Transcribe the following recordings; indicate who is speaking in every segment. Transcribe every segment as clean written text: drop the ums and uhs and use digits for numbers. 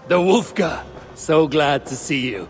Speaker 1: The Wolfka! So glad to see you.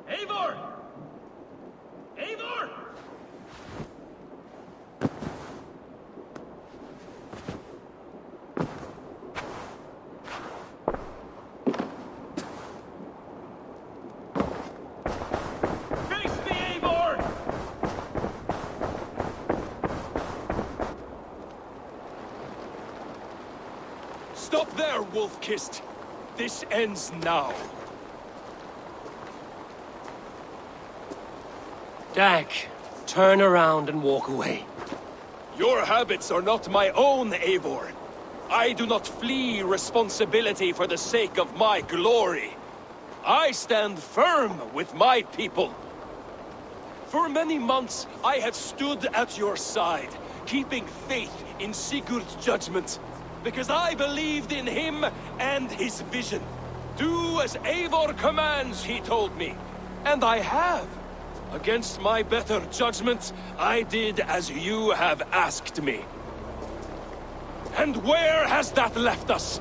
Speaker 2: Eivor! Eivor! Face me, Eivor!
Speaker 3: Stop there, wolf-kissed. This ends now.
Speaker 1: Dag, turn around and walk away.
Speaker 3: Your habits are not my own, Eivor. I do not flee responsibility for the sake of my glory. I stand firm with my people. For many months, I have stood at your side, keeping faith in Sigurd's judgment, because I believed in him and his vision. Do as Eivor commands, he told me, and I have. Against my better judgment, I did as you have asked me. And where has that left us?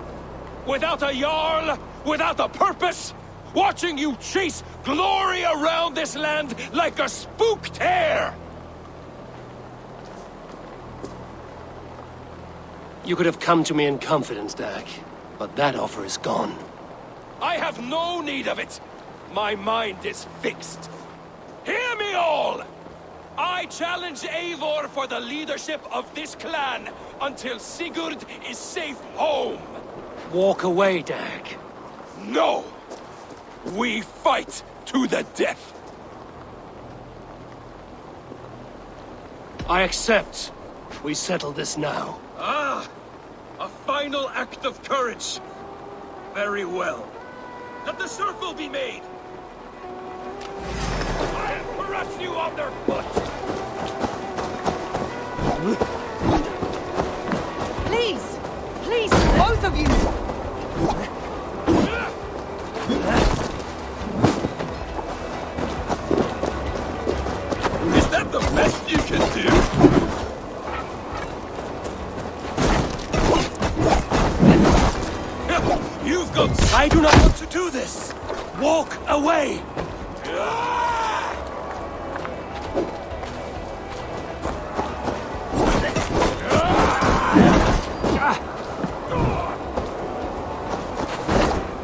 Speaker 3: Without a Jarl? Without a purpose? Watching you chase glory around this land like a spooked hare!
Speaker 1: You could have come to me in confidence, Dag, but that offer is gone.
Speaker 3: I have no need of it! My mind is fixed. Hear me all! I challenge Eivor for the leadership of this clan until Sigurd is safe home!
Speaker 1: Walk away, Dag.
Speaker 3: No! We fight to the death!
Speaker 1: I accept. We settle this now.
Speaker 3: Ah! A final act of courage! Very well. Let the circle be made! I'll crush you underfoot!
Speaker 4: Please! Please, both of you!
Speaker 3: Is that the best you can do? You've got...
Speaker 1: I do not want to do this! Walk away!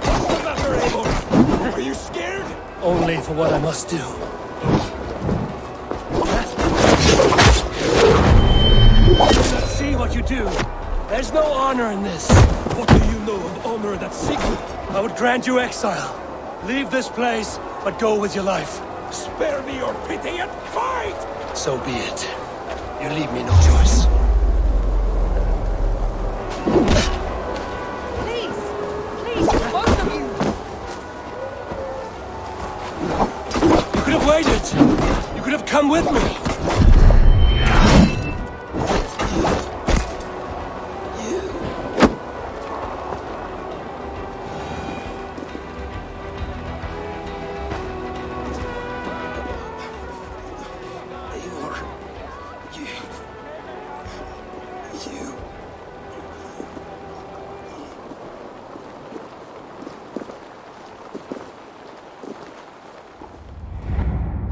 Speaker 3: What's the matter, Eivor? Are you scared?
Speaker 1: Only for what I must do. See what you do. There's no honor in this.
Speaker 3: What do you know of honor that Sigurd?
Speaker 1: I would grant you exile. Leave this place, but go with your life.
Speaker 3: Spare me your pity and fight!
Speaker 1: So be it. You leave me no choice.
Speaker 4: Please! Please, both of you!
Speaker 1: You could have waited. You could have come with me.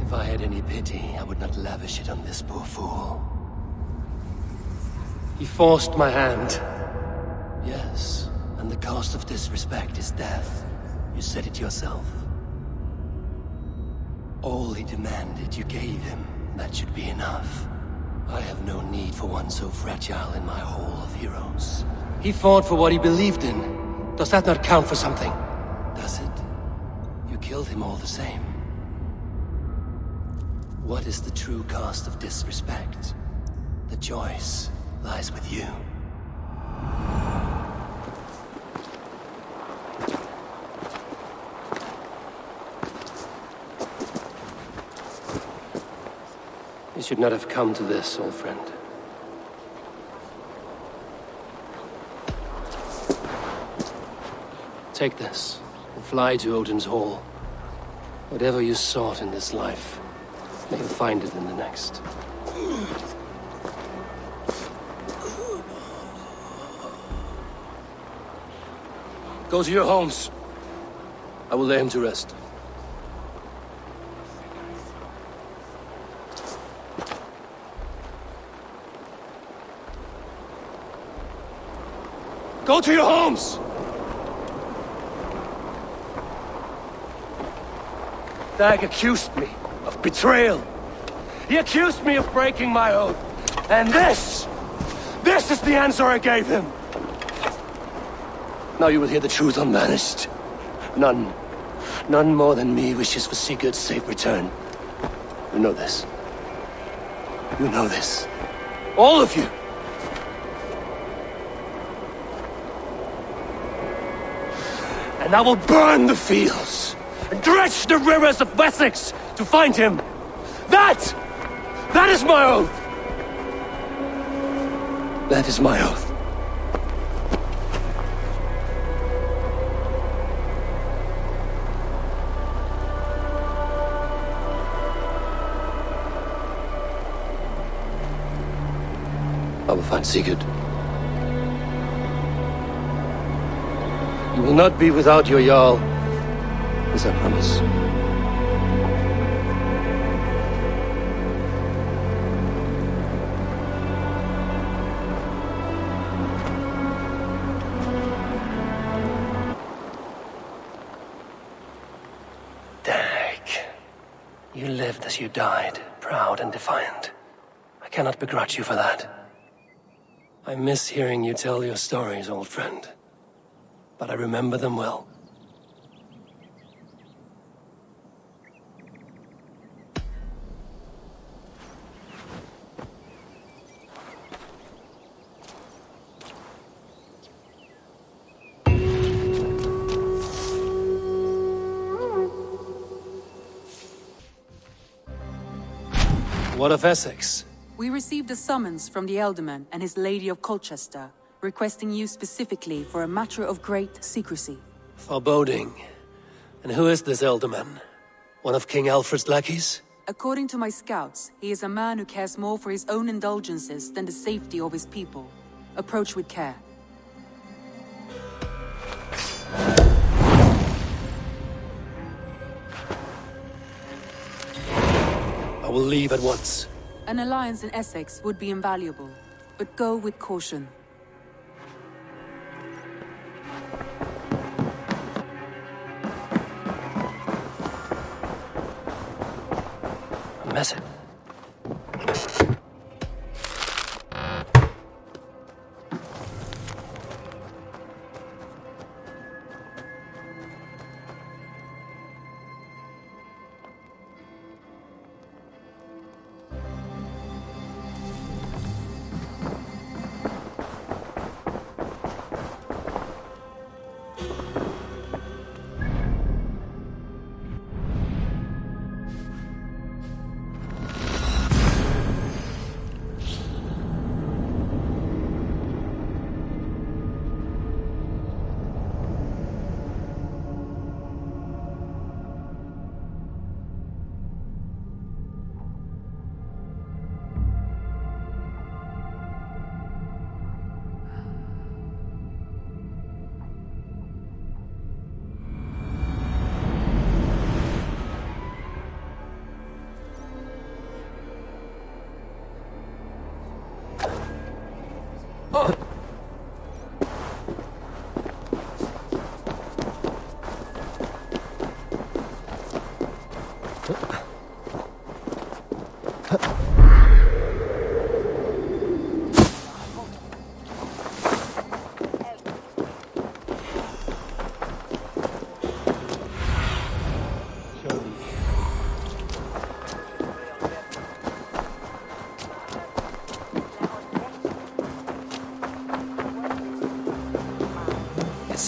Speaker 1: If I had any pity, I would not lavish it on this poor fool. He forced my hand. Yes, and the cost of disrespect is death. You said it yourself. All he demanded, you gave him. That should be enough. I have no need for one so fragile in my hall of heroes. He fought for what he believed in. Does that not count for something? Does killed him all the same. What is the true cost of disrespect? The choice lies with you. You should not have come to this, old friend. Take this, and fly to Odin's Hall. Whatever you sought in this life, may you find it in the next. Go to your homes. I will lay him to rest. Go to your homes! Dag accused me of betrayal. He accused me of breaking my oath. And this is the answer I gave him. Now you will hear the truth unbanished. None more than me wishes for Sigurd's safe return. You know this. You know this. All of you. And I will burn the fields and dredge the rivers of Essex to find him. That is my oath. That is my oath. I will find Sigurd. You will not be without your Jarl, as I promise. Dag, you lived as you died, proud and defiant. I cannot begrudge you for that. I miss hearing you tell your stories, old friend. But I remember them well. What of Essex?
Speaker 4: We received a summons from the Ealdorman and his Lady of Colchester, requesting you specifically for a matter of great secrecy.
Speaker 1: Foreboding. And who is this Ealdorman? One of King Alfred's lackeys?
Speaker 4: According to my scouts, he is a man who cares more for his own indulgences than the safety of his people. Approach with care.
Speaker 1: I will leave at once.
Speaker 4: An alliance in Essex would be invaluable, but go with caution.
Speaker 1: A message.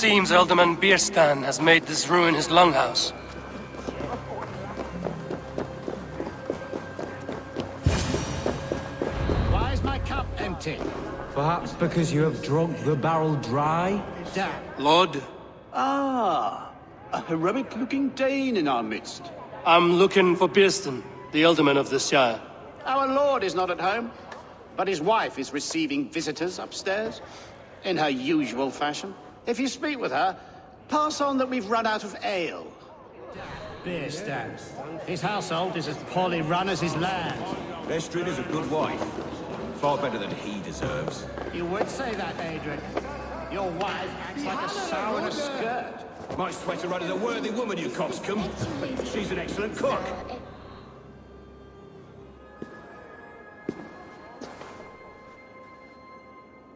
Speaker 1: seems Alderman Bierstan has made this ruin his longhouse.
Speaker 5: Why is my cup empty?
Speaker 6: Perhaps because you have drunk the barrel dry?
Speaker 5: Damn.
Speaker 1: Lord,
Speaker 7: Ah, a heroic-looking Dane in our midst.
Speaker 1: I'm looking for Bierstan, the Alderman of this shire.
Speaker 7: Our lord is not at home, but his wife is receiving visitors upstairs, in her usual fashion. If you speak with her, pass on that we've run out of ale.
Speaker 5: Beer stand. His household is as poorly run as his land.
Speaker 8: Estrid is a good wife. Far better than he deserves.
Speaker 5: You would say that, Adric. Your wife acts like a sow in a skirt.
Speaker 8: My sweater run is a worthy woman, you coxcomb. She's an excellent cook.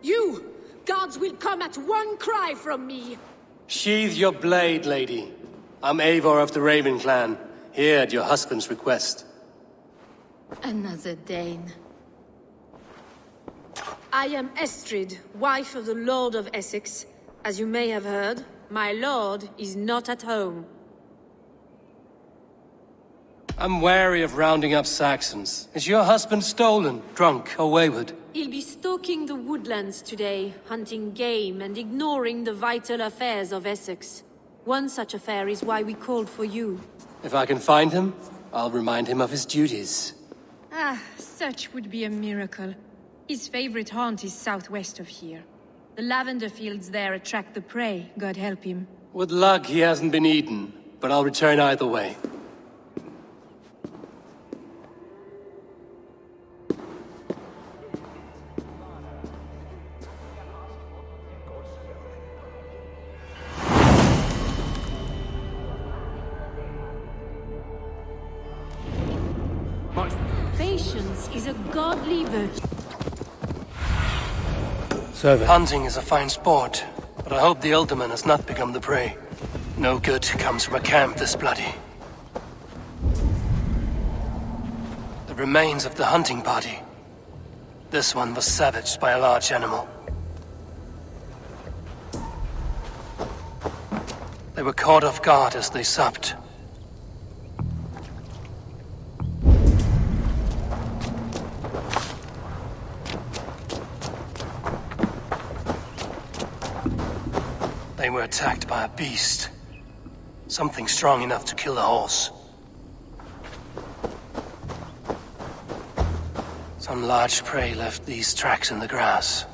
Speaker 9: You! Gods will come at one cry from me!
Speaker 1: Sheathe your blade, lady. I'm Eivor of the Raven clan, here at your husband's request.
Speaker 9: Another Dane. I am Estrid, wife of the Lord of Essex. As you may have heard, my lord is not at home.
Speaker 1: I'm wary of rounding up Saxons. Is your husband stolen, drunk, or wayward?
Speaker 9: He'll be stalking the woodlands today, hunting game and ignoring the vital affairs of Essex. One such affair is why we called for you.
Speaker 1: If I can find him, I'll remind him of his duties.
Speaker 10: Ah, such would be a miracle. His favorite haunt is southwest of here. The lavender fields there attract the prey, God help him.
Speaker 1: With luck, he hasn't been eaten, but I'll return either way.
Speaker 9: Patience is a godly virtue.
Speaker 1: Hunting is a fine sport, but I hope the Alderman has not become the prey. No good comes from a camp this bloody. The remains of the hunting party. This one was savaged by a large animal. They were caught off guard as they supped. They were attacked by a beast. Something strong enough to kill a horse. Some large prey left these tracks in the grass.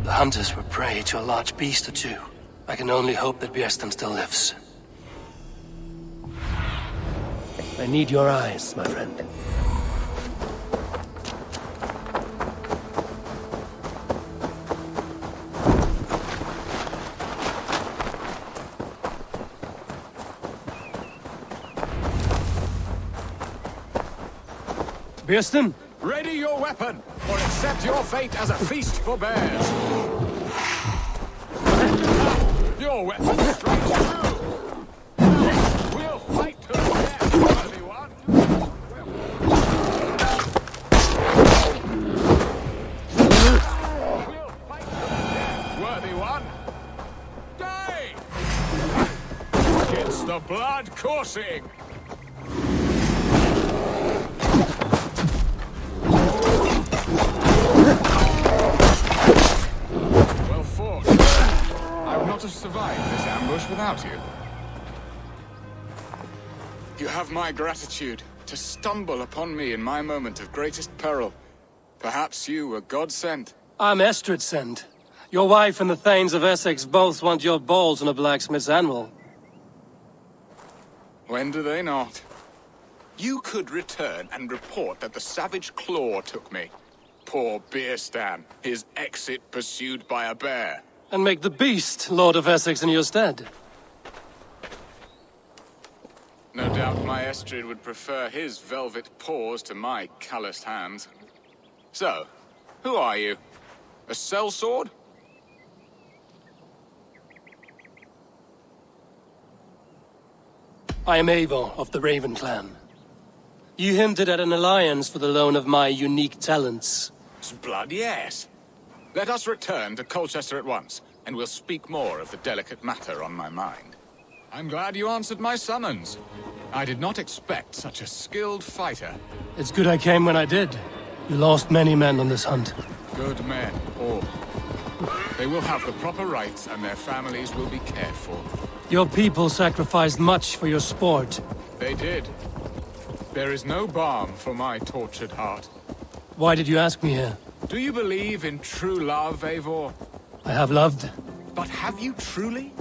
Speaker 1: The hunters were prey to a large beast or two. I can only hope that Bierstan still lives. I need your eyes, my friend. Bierstan?
Speaker 2: Ready your weapon, or accept your fate as a feast for bears. Your weapon strikes true. We'll fight to the death, worthy one. We'll fight to the death, worthy one. Die! Against the blood coursing. Well fought. I would not have survived this ambush without you. You have my gratitude to stumble upon me in my moment of greatest peril. Perhaps you were God-sent.
Speaker 1: I'm Estrid sent. Your wife and the Thanes of Essex both want your balls on a blacksmith's anvil.
Speaker 2: When do they not? You could return and report that the savage claw took me. Poor Bierstan, his exit pursued by a bear.
Speaker 1: And make the beast Lord of Essex in your stead.
Speaker 2: No doubt my Estrid would prefer his velvet paws to my calloused hands. So, who are you? A sellsword?
Speaker 1: I am Eivor of the Raven clan. You hinted at an alliance for the loan of my unique talents.
Speaker 2: Blood, yes. Let us return to Colchester at once, and we'll speak more of the delicate matter on my mind. I'm glad you answered my summons. I did not expect such a skilled fighter.
Speaker 1: It's good I came when I did. You lost many men on this hunt.
Speaker 2: Good men, all. They will have the proper rights, and their families will be cared for.
Speaker 1: Your people sacrificed much for your sport.
Speaker 2: They did. There is no balm for my tortured heart.
Speaker 1: Why did you ask me here?
Speaker 2: Do you believe in true love, Eivor?
Speaker 1: I have loved.
Speaker 2: But have you truly?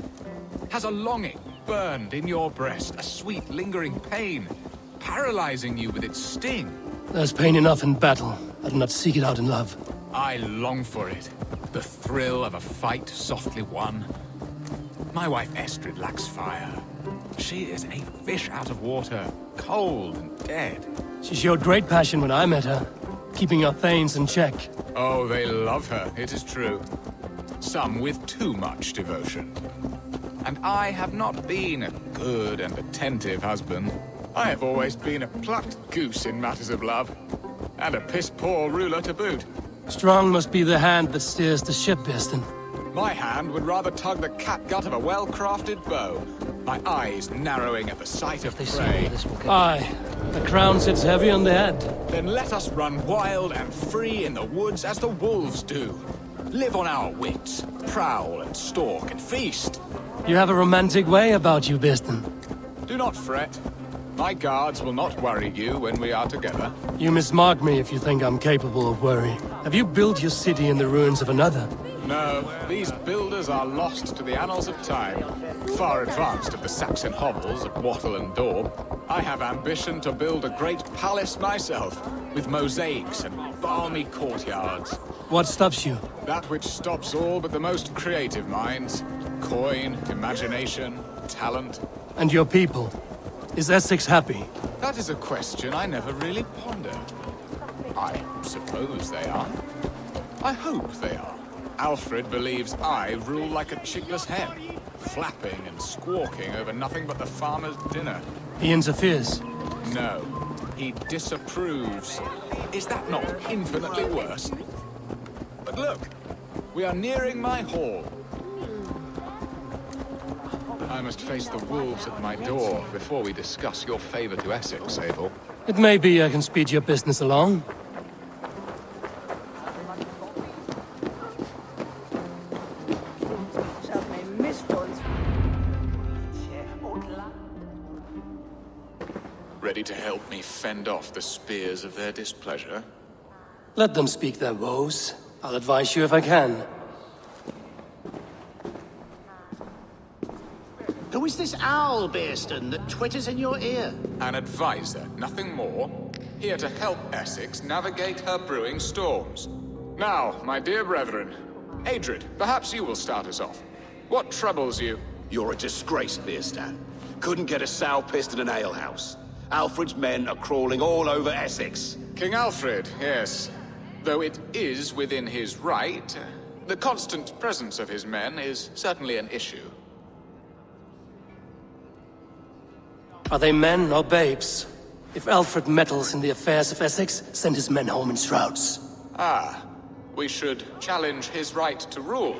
Speaker 2: Has a longing burned in your breast, a sweet, lingering pain, paralyzing you with its sting?
Speaker 1: There's pain enough in battle. I do not seek it out in love.
Speaker 2: I long for it. The thrill of a fight softly won. My wife Estrid lacks fire. She is a fish out of water, cold and dead.
Speaker 1: She showed great passion when I met her, keeping your thanes in check.
Speaker 2: Oh, they love her, it is true. Some with too much devotion. And I have not been a good and attentive husband. I have always been a plucked goose in matters of love. And a piss-poor ruler to boot.
Speaker 1: Strong must be the hand that steers the ship, Birsten.
Speaker 2: My hand would rather tug the catgut of a well-crafted bow. My eyes narrowing at the sight of prey.
Speaker 1: Aye, the crown sits heavy on the head.
Speaker 2: Then let us run wild and free in the woods as the wolves do. Live on our wits, prowl and stalk and feast.
Speaker 1: You have a romantic way about you, Birsten.
Speaker 2: Do not fret. My guards will not worry you when we are together.
Speaker 1: You mismark me if you think I'm capable of worry. Have you built your city in the ruins of another?
Speaker 2: No, these builders are lost to the annals of time. Far advanced of the Saxon hovels of Wattle and Daub. I have ambition to build a great palace myself, with mosaics and balmy courtyards.
Speaker 1: What stops you?
Speaker 2: That which stops all but the most creative minds. Coin, imagination, talent.
Speaker 1: And your people? Is Essex happy?
Speaker 2: That is a question I never really pondered. I suppose they are. I hope they are. Alfred believes I rule like a chickless hen, flapping and squawking over nothing but the farmer's dinner.
Speaker 1: He interferes?
Speaker 2: No, he disapproves. Is that not infinitely worse? But look, we are nearing my hall. I must face the wolves at my door before we discuss your favor to Essex, Eivor.
Speaker 1: It may be I can speed your business along.
Speaker 2: Ready to help me fend off the spears of their displeasure?
Speaker 1: Let them speak their woes. I'll advise you if I can.
Speaker 7: Who is this owl, Birsten, that twitters in your ear?
Speaker 2: An advisor, nothing more. Here to help Essex navigate her brewing storms. Now, my dear brethren, Adrid, perhaps you will start us off. What troubles you?
Speaker 11: You're a disgrace, Birsten. Couldn't get a sow pissed in an alehouse. Alfred's men are crawling all over Essex.
Speaker 2: King Alfred, yes. Though it is within his right, the constant presence of his men is certainly an issue.
Speaker 1: Are they men or babes? If Alfred meddles in the affairs of Essex, send his men home in shrouds.
Speaker 2: Ah, we should challenge his right to rule.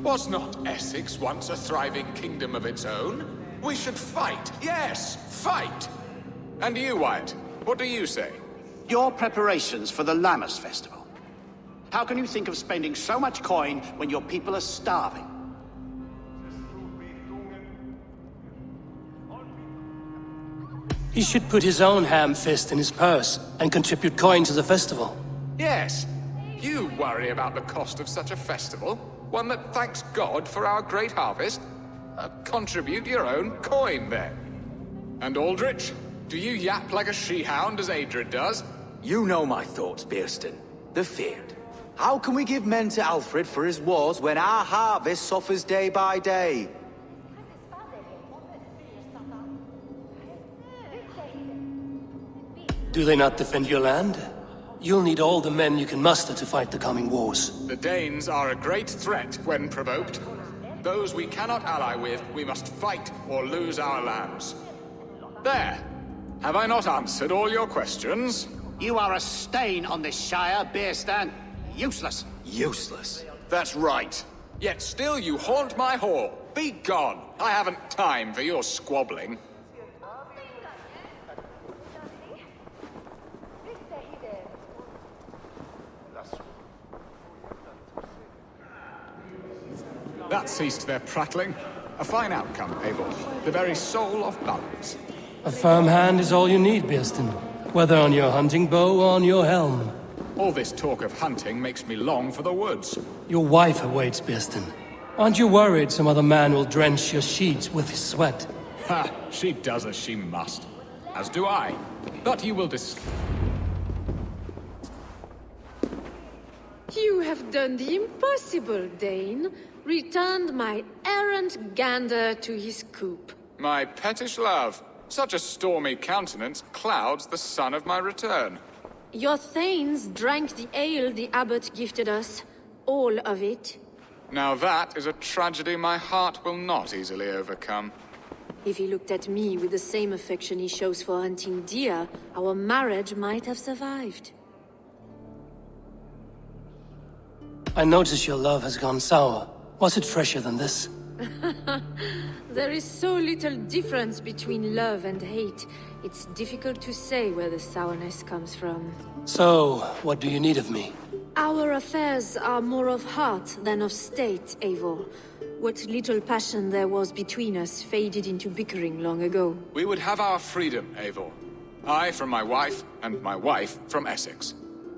Speaker 2: Was not Essex once a thriving kingdom of its own? We should fight, yes, fight! And you, Wyatt, what do you say?
Speaker 7: Your preparations for the Lammas festival. How can you think of spending so much coin when your people are starving?
Speaker 1: He should put his own ham fist in his purse and contribute coin to the festival.
Speaker 2: Yes, you worry about the cost of such a festival, one that thanks God for our great harvest. Contribute your own coin, then. And Aldrich, do you yap like a she-hound as Adrid does?
Speaker 12: You know my thoughts, Birsten. The feared. How can we give men to Alfred for his wars when our harvest suffers day by day?
Speaker 1: Do they not defend your land? You'll need all the men you can muster to fight the coming wars.
Speaker 2: The Danes are a great threat when provoked. Those we cannot ally with, we must fight or lose our lands. There. Have I not answered all your questions?
Speaker 7: You are a stain on this Shire, Birsten. Useless.
Speaker 11: Useless. That's right.
Speaker 2: Yet still you haunt my hall. Be gone! I haven't time for your squabbling. That ceased their prattling. A fine outcome, Eivor. The very soul of balance.
Speaker 1: A firm hand is all you need, Birsten. Whether on your hunting bow or on your helm.
Speaker 2: All this talk of hunting makes me long for the woods.
Speaker 1: Your wife awaits, Birsten. Aren't you worried some other man will drench your sheets with his sweat?
Speaker 2: Ha! She does as she must. As do I. But you will
Speaker 9: You have done the impossible, Dane. Returned my errant gander to his coop.
Speaker 2: My pettish love. Such a stormy countenance clouds the sun of my return.
Speaker 9: Your thanes drank the ale the abbot gifted us. All of it.
Speaker 2: Now that is a tragedy my heart will not easily overcome.
Speaker 9: If he looked at me with the same affection he shows for hunting deer, our marriage might have survived.
Speaker 1: I notice your love has gone sour. Was it fresher than this?
Speaker 9: There is so little difference between love and hate. It's difficult to say where the sourness comes from.
Speaker 1: So, what do you need of me?
Speaker 9: Our affairs are more of heart than of state, Eivor. What little passion there was between us faded into bickering long ago.
Speaker 2: We would have our freedom, Eivor. I from my wife, and my wife from Essex.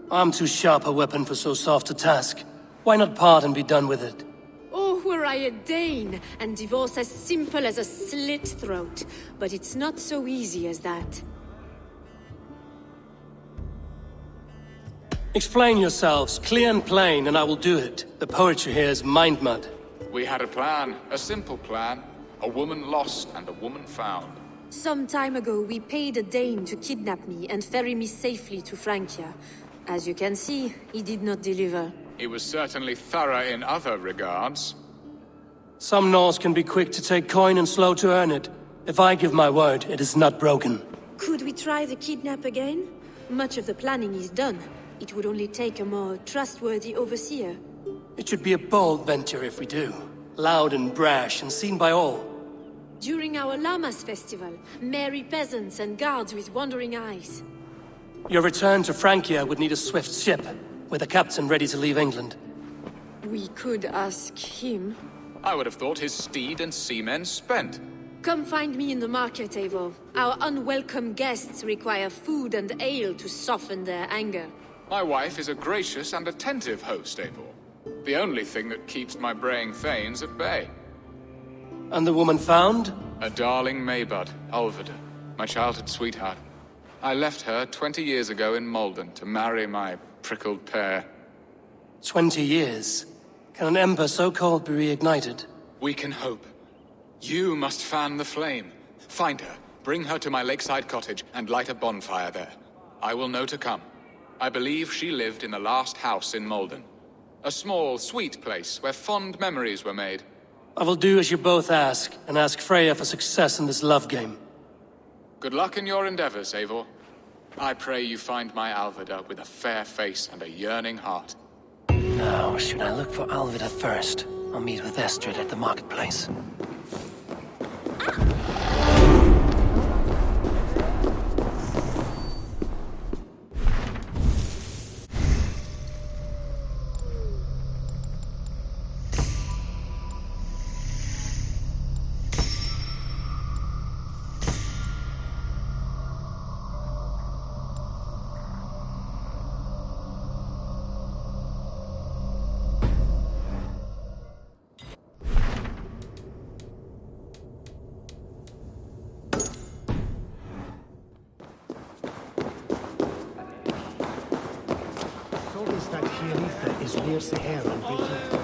Speaker 1: I'm too sharp a weapon for so soft a task. Why not part and be done with it?
Speaker 9: Oh, were I a Dane, and divorce as simple as a slit throat. But it's not so easy as that.
Speaker 1: Explain yourselves, clear and plain, and I will do it. The poetry here is mind mud.
Speaker 2: We had a plan, a simple plan. A woman lost and a woman found.
Speaker 9: Some time ago, we paid a Dane to kidnap me and ferry me safely to Francia. As you can see, he did not deliver.
Speaker 2: He was certainly thorough in other regards.
Speaker 1: Some Norse can be quick to take coin and slow to earn it. If I give my word, it is not broken.
Speaker 9: Could we try the kidnap again? Much of the planning is done. It would only take a more trustworthy overseer.
Speaker 1: It should be a bold venture if we do. Loud and brash and seen by all.
Speaker 9: During our Llamas festival, merry peasants and guards with wandering eyes.
Speaker 1: Your return to Francia would need a swift ship, with a captain ready to leave England.
Speaker 9: We could ask him.
Speaker 2: I would have thought his steed and seamen spent.
Speaker 9: Come find me in the market, Eivor. Our unwelcome guests require food and ale to soften their anger.
Speaker 2: My wife is a gracious and attentive host, Eivor. The only thing that keeps my braying thanes at bay.
Speaker 1: And the woman found?
Speaker 2: A darling Maybud, Alvida, my childhood sweetheart. I left her 20 years ago in Malden to marry my prickled pear.
Speaker 1: 20 years? Can an ember so cold be reignited?
Speaker 2: We can hope. You must fan the flame. Find her, bring her to my lakeside cottage, and light a bonfire there. I will know to come. I believe she lived in the last house in Malden. A small, sweet place where fond memories were made.
Speaker 1: I will do as you both ask, and ask Freya for success in this love game.
Speaker 2: Good luck in your endeavors, Eivor. I pray you find my Alvida with a fair face and a yearning heart.
Speaker 1: Now, should I look for Alvida first, or meet with Estrid at the marketplace?
Speaker 5: That Eivor is near Sahara and Viking.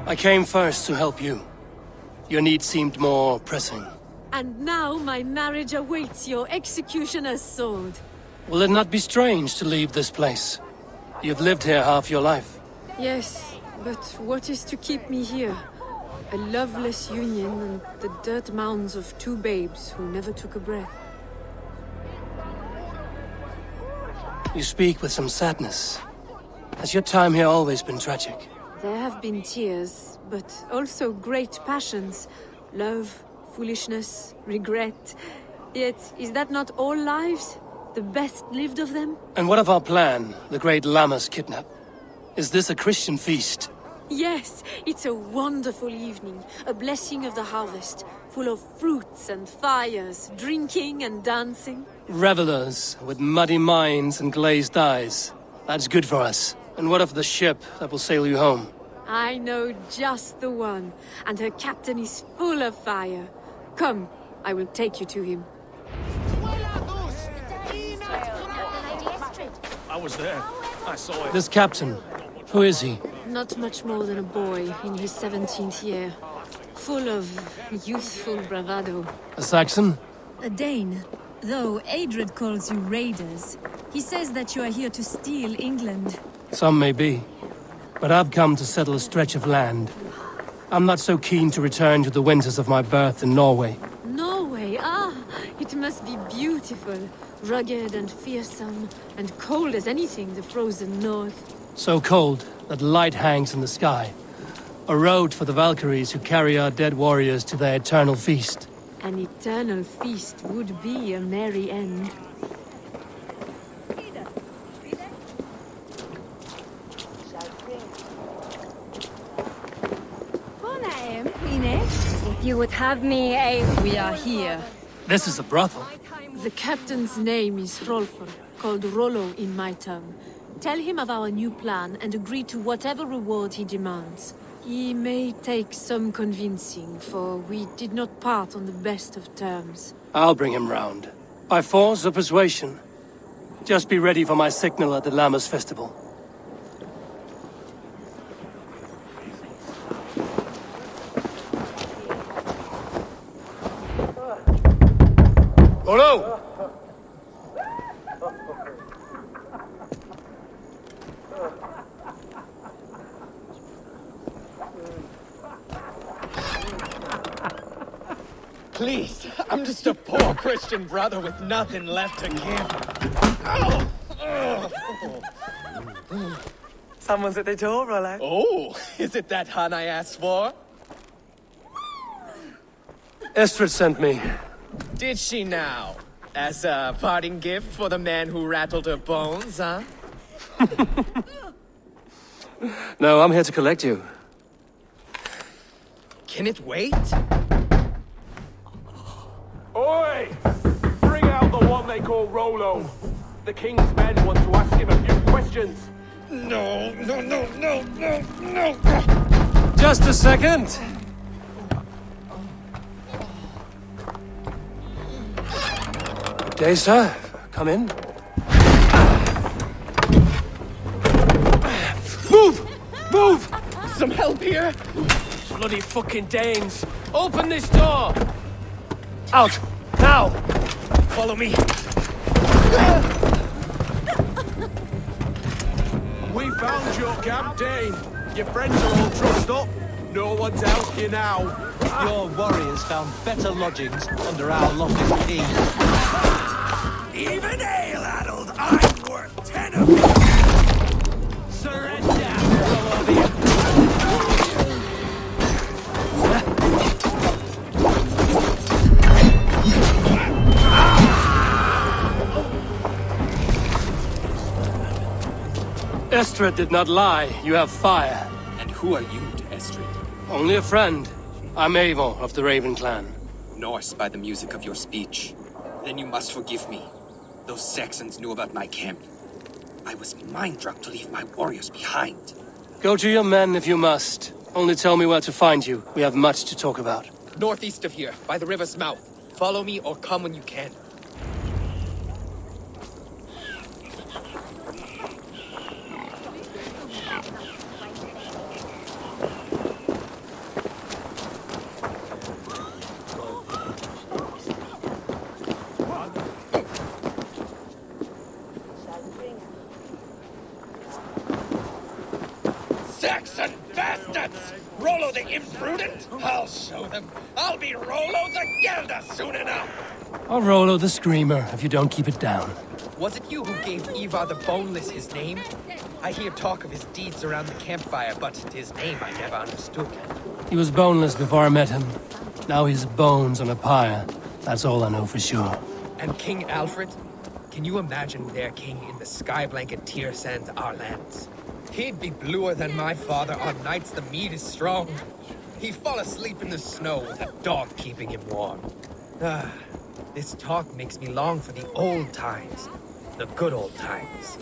Speaker 1: I came first to help you. Your need seemed more pressing.
Speaker 9: And now my marriage awaits your executioner's sword.
Speaker 1: Will it not be strange to leave this place? You've lived here half your life.
Speaker 9: Yes, but what is to keep me here? A loveless union and the dirt mounds of two babes who never took a breath.
Speaker 1: You speak with some sadness. Has your time here always been tragic?
Speaker 9: There have been tears, but also great passions. Love, foolishness, regret. Yet, is that not all lives? The best lived of them?
Speaker 1: And what of our plan, the great Lammas kidnap? Is this a Christian feast?
Speaker 9: Yes, it's a wonderful evening. A blessing of the harvest. Full of fruits and fires, drinking and dancing.
Speaker 1: Revelers with muddy minds and glazed eyes. That's good for us. And what of the ship that will sail you home?
Speaker 9: I know just the one, and her captain is full of fire. Come, I will take you to him.
Speaker 3: I was there. I saw it.
Speaker 1: This captain, who is he?
Speaker 9: Not much more than a boy in his 17th year. Full of youthful bravado.
Speaker 1: A Saxon?
Speaker 10: A Dane. Though Adred calls you raiders, he says that you are here to steal England.
Speaker 1: Some may be. But I've come to settle a stretch of land. I'm not so keen to return to the winters of my birth in Norway.
Speaker 9: Norway? Ah, it must be beautiful. Rugged and fearsome, and cold as anything the frozen north.
Speaker 1: So cold that light hangs in the sky. A road for the Valkyries who carry our dead warriors to their eternal feast.
Speaker 9: An eternal feast would be a merry end.
Speaker 13: If you would have me
Speaker 10: We are here.
Speaker 1: This is a brothel.
Speaker 9: The captain's name is Rolfr, called Rollo in my tongue. Tell him of our new plan and agree to whatever reward he demands. He may take some convincing, for we did not part on the best of terms.
Speaker 1: I'll bring him round. By force or persuasion. Just be ready for my signal at the Lammas festival. Rollo!
Speaker 14: Please, I'm just a poor Christian brother with nothing left to give.
Speaker 15: Someone's at the door, Rollo.
Speaker 14: Oh, is it that hun I asked for?
Speaker 1: Estrid sent me.
Speaker 14: Did she now? As a parting gift for the man who rattled her bones, huh?
Speaker 1: No, I'm here to collect you.
Speaker 14: Can it wait?
Speaker 3: Oi! Bring out the one they call Rollo. The king's men want to ask him a few questions.
Speaker 14: No.
Speaker 1: Just a second. Good day, sir. Come in. Move!
Speaker 14: Some help here?
Speaker 3: Bloody fucking Danes! Open this door!
Speaker 1: Out! Now!
Speaker 14: Follow me.
Speaker 3: We found your camp, Dane. Your friends are all trussed up. No one's out here now.
Speaker 6: Your warriors found better lodgings under our lofty king.
Speaker 3: Even ale-addled, I'm worth 10 of you. Surrender, Rollo.
Speaker 1: Estrid did not lie. You have fire.
Speaker 16: And who are you to Estrid?
Speaker 1: Only a friend. I'm Eivor of the Raven clan.
Speaker 16: Norse by the music of your speech. Then you must forgive me. Those Saxons knew about my camp. I was mind-drunk to leave my warriors behind.
Speaker 1: Go to your men if you must. Only tell me where to find you. We have much to talk about.
Speaker 14: Northeast of here, by the river's mouth. Follow me or come when you can. rats! Rollo the imprudent? I'll show them. I'll be Rollo the Gelder soon enough!
Speaker 1: Or Rollo the Screamer, if you don't keep it down.
Speaker 14: Was it you who gave Eivor the Boneless his name? I hear talk of his deeds around the campfire, but his name I never understood.
Speaker 1: He was boneless before I met him. Now he's bones on a pyre. That's all I know for sure.
Speaker 14: And King Alfred? Can you imagine their king in the sky-blanket tear sands our lands? He'd be bluer than my father on nights the mead is strong. He'd fall asleep in the snow with a dog keeping him warm. Ah, this talk makes me long for the old times. The good old times.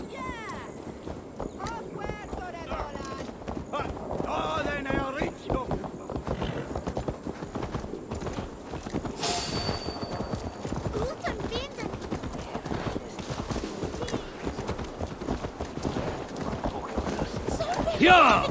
Speaker 1: Ja!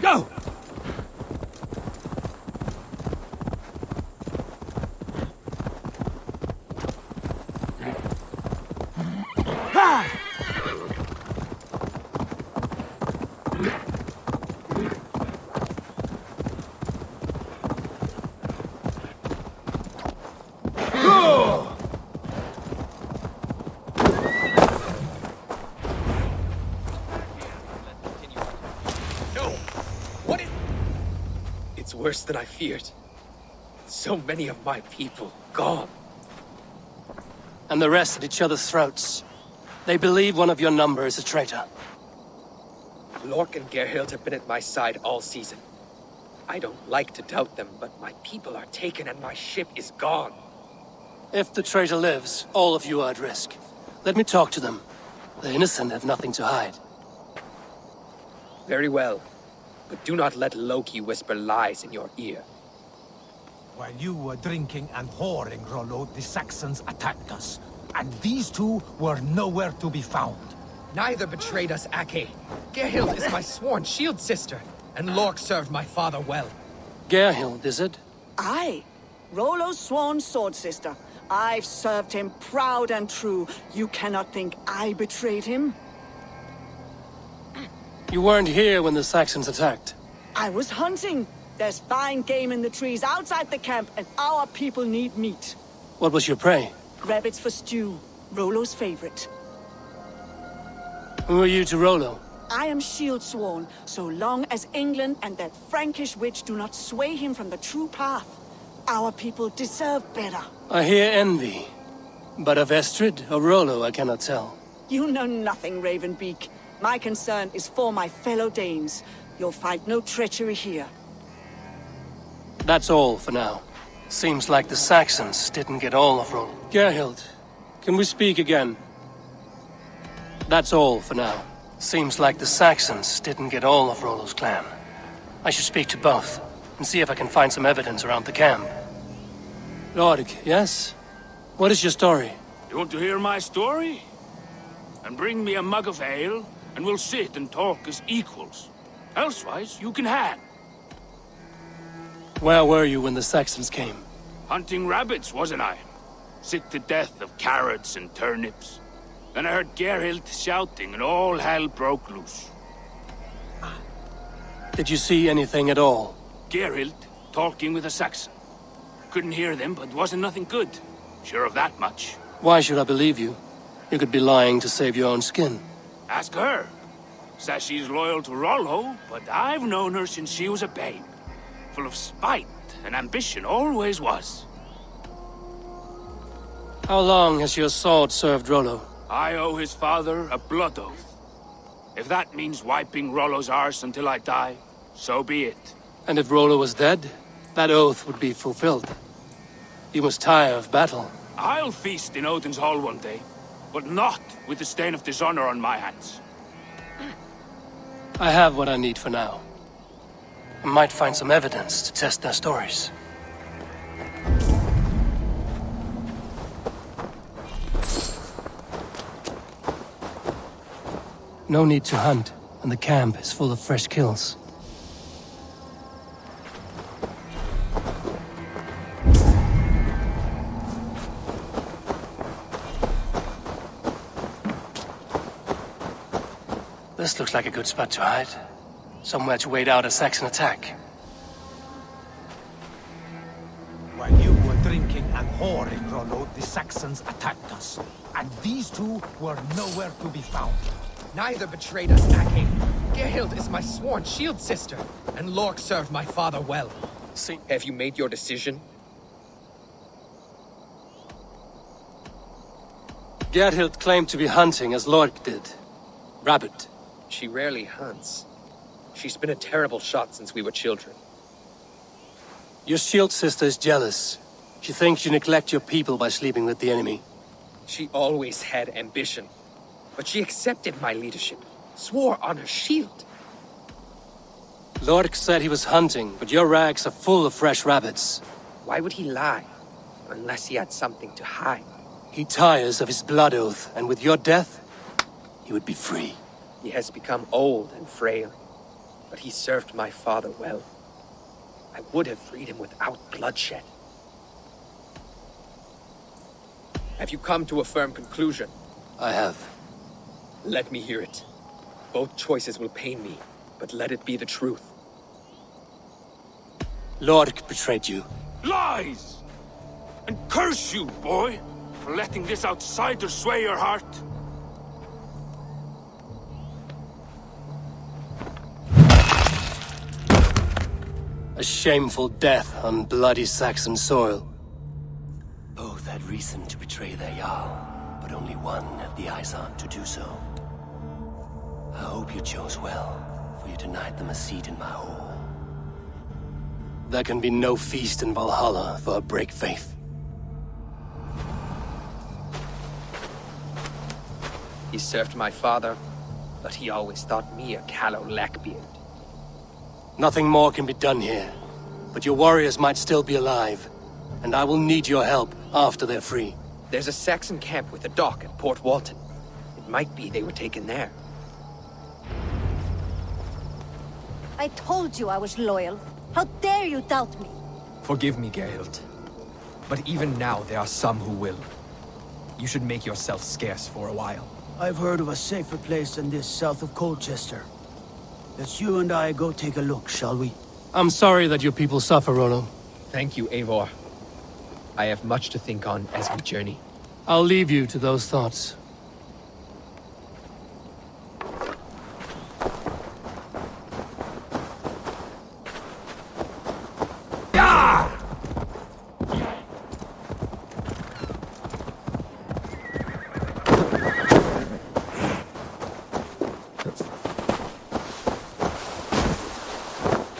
Speaker 1: Go!
Speaker 14: Worse than I feared. So many of my people gone.
Speaker 1: And the rest at each other's throats. They believe one of your number is a traitor.
Speaker 14: Lork and Gerhild have been at my side all season. I don't like to doubt them, but my people are taken and my ship is gone.
Speaker 1: If the traitor lives, all of you are at risk. Let me talk to them. The innocent have nothing to hide.
Speaker 14: Very well. But do not let Loki whisper lies in your ear.
Speaker 5: While you were drinking and whoring, Rollo, the Saxons attacked us. And these two were nowhere to be found.
Speaker 14: Neither betrayed us, Ake. Gerhild is my sworn shield sister, and Lork served my father well.
Speaker 1: Gerhild, is it?
Speaker 13: Aye. Rollo's sworn sword sister. I've served him proud and true. You cannot think I betrayed him?
Speaker 1: You weren't here when the Saxons attacked.
Speaker 13: I was hunting. There's fine game in the trees outside the camp, and our people need meat.
Speaker 1: What was your prey?
Speaker 13: Rabbits for stew. Rollo's favorite.
Speaker 1: Who are you to Rollo?
Speaker 13: I am shield sworn, so long as England and that Frankish witch do not sway him from the true path. Our people deserve better.
Speaker 1: I hear envy. But of Estrid or Rollo, I cannot tell.
Speaker 13: You know nothing, Ravenbeak. My concern is for my fellow Danes. You'll find no treachery here.
Speaker 1: That's all for now. Seems like the Saxons didn't get all of Rollo. Gerhild, can we speak again? That's all for now. Seems like the Saxons didn't get all of Rollo's clan. I should speak to both, and see if I can find some evidence around the camp. Lord, yes? What is your story?
Speaker 3: You want to hear my story? And bring me a mug of ale, and we'll sit and talk as equals. Elsewise, you can hang.
Speaker 1: Where were you when the Saxons came?
Speaker 3: Hunting rabbits, wasn't I? Sick to death of carrots and turnips. Then I heard Gerhild shouting, and all hell broke loose.
Speaker 1: Did you see anything at all?
Speaker 3: Gerhild talking with a Saxon. Couldn't hear them, but wasn't nothing good. Sure of that much.
Speaker 1: Why should I believe you? You could be lying to save your own skin.
Speaker 3: Ask her. Says she's loyal to Rollo, but I've known her since she was a babe. Full of spite and ambition, always was.
Speaker 1: How long has your sword served Rollo?
Speaker 3: I owe his father a blood oath. If that means wiping Rollo's arse until I die, So be it.
Speaker 1: And if Rollo was dead, that oath would be fulfilled. You must tire of battle.
Speaker 3: I'll feast in Odin's hall one day, but not with the stain of dishonor on my hands.
Speaker 1: I have what I need for now. I might find some evidence to test their stories. No need to hunt, and the camp is full of fresh kills. This looks like a good spot to hide. Somewhere to wait out a Saxon attack.
Speaker 5: While you were drinking and whoring, Rollo, the Saxons attacked us. And these two were nowhere to be found.
Speaker 14: Neither betrayed us, Ake. Gerhild is my sworn shield sister, and Lork served my father well.
Speaker 1: See,
Speaker 14: have you made your decision?
Speaker 1: Gerhild claimed to be hunting as Lork did. Rabbit.
Speaker 14: She rarely hunts. She's been a terrible shot since we were children.
Speaker 1: Your shield sister is jealous. She thinks you neglect your people by sleeping with the enemy.
Speaker 14: She always had ambition. But she accepted my leadership, swore on her shield.
Speaker 1: Lork said he was hunting, but your rags are full of fresh rabbits.
Speaker 14: Why would he lie? Unless he had something to hide.
Speaker 1: He tires of his blood oath, and with your death, he would be free.
Speaker 14: He has become old and frail, but he served my father well. I would have freed him without bloodshed. Have you come to a firm conclusion?
Speaker 1: I have.
Speaker 14: Let me hear it. Both choices will pain me, but let it be the truth.
Speaker 1: Lork betrayed you.
Speaker 3: Lies! And curse you, boy, for letting this outsider sway your heart.
Speaker 1: A shameful death on bloody Saxon soil.
Speaker 17: Both had reason to betray their Jarl, but only one had the eyes on to do so. I hope you chose well, for you denied them a seat in my hall.
Speaker 1: There can be no feast in Valhalla for a break faith.
Speaker 14: He served my father, but he always thought me a callow lackbeard.
Speaker 1: Nothing more can be done here, but your warriors might still be alive, and I will need your help after they're free.
Speaker 14: There's a Saxon camp with a dock at Port Walton. It might be they were taken there.
Speaker 18: I told you I was loyal. How dare you doubt me?
Speaker 6: Forgive me, Gerhild. But even now, there are some who will. You should make yourself scarce for a while.
Speaker 19: I've heard of a safer place than this south of Colchester. Let's you and I go take a look, shall we?
Speaker 1: I'm sorry that your people suffer, Rollo.
Speaker 6: Thank you, Eivor. I have much to think on as we journey.
Speaker 1: I'll leave you to those thoughts.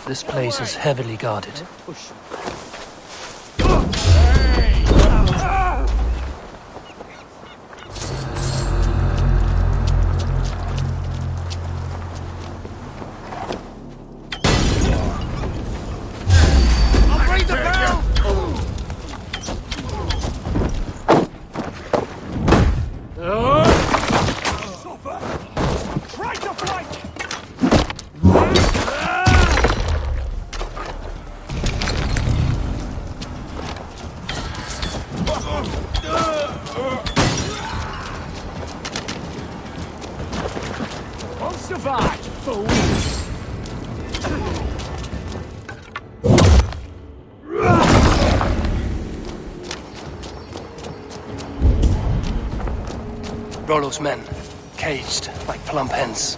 Speaker 1: This place is heavily guarded. Rollo's men, caged like plump hens.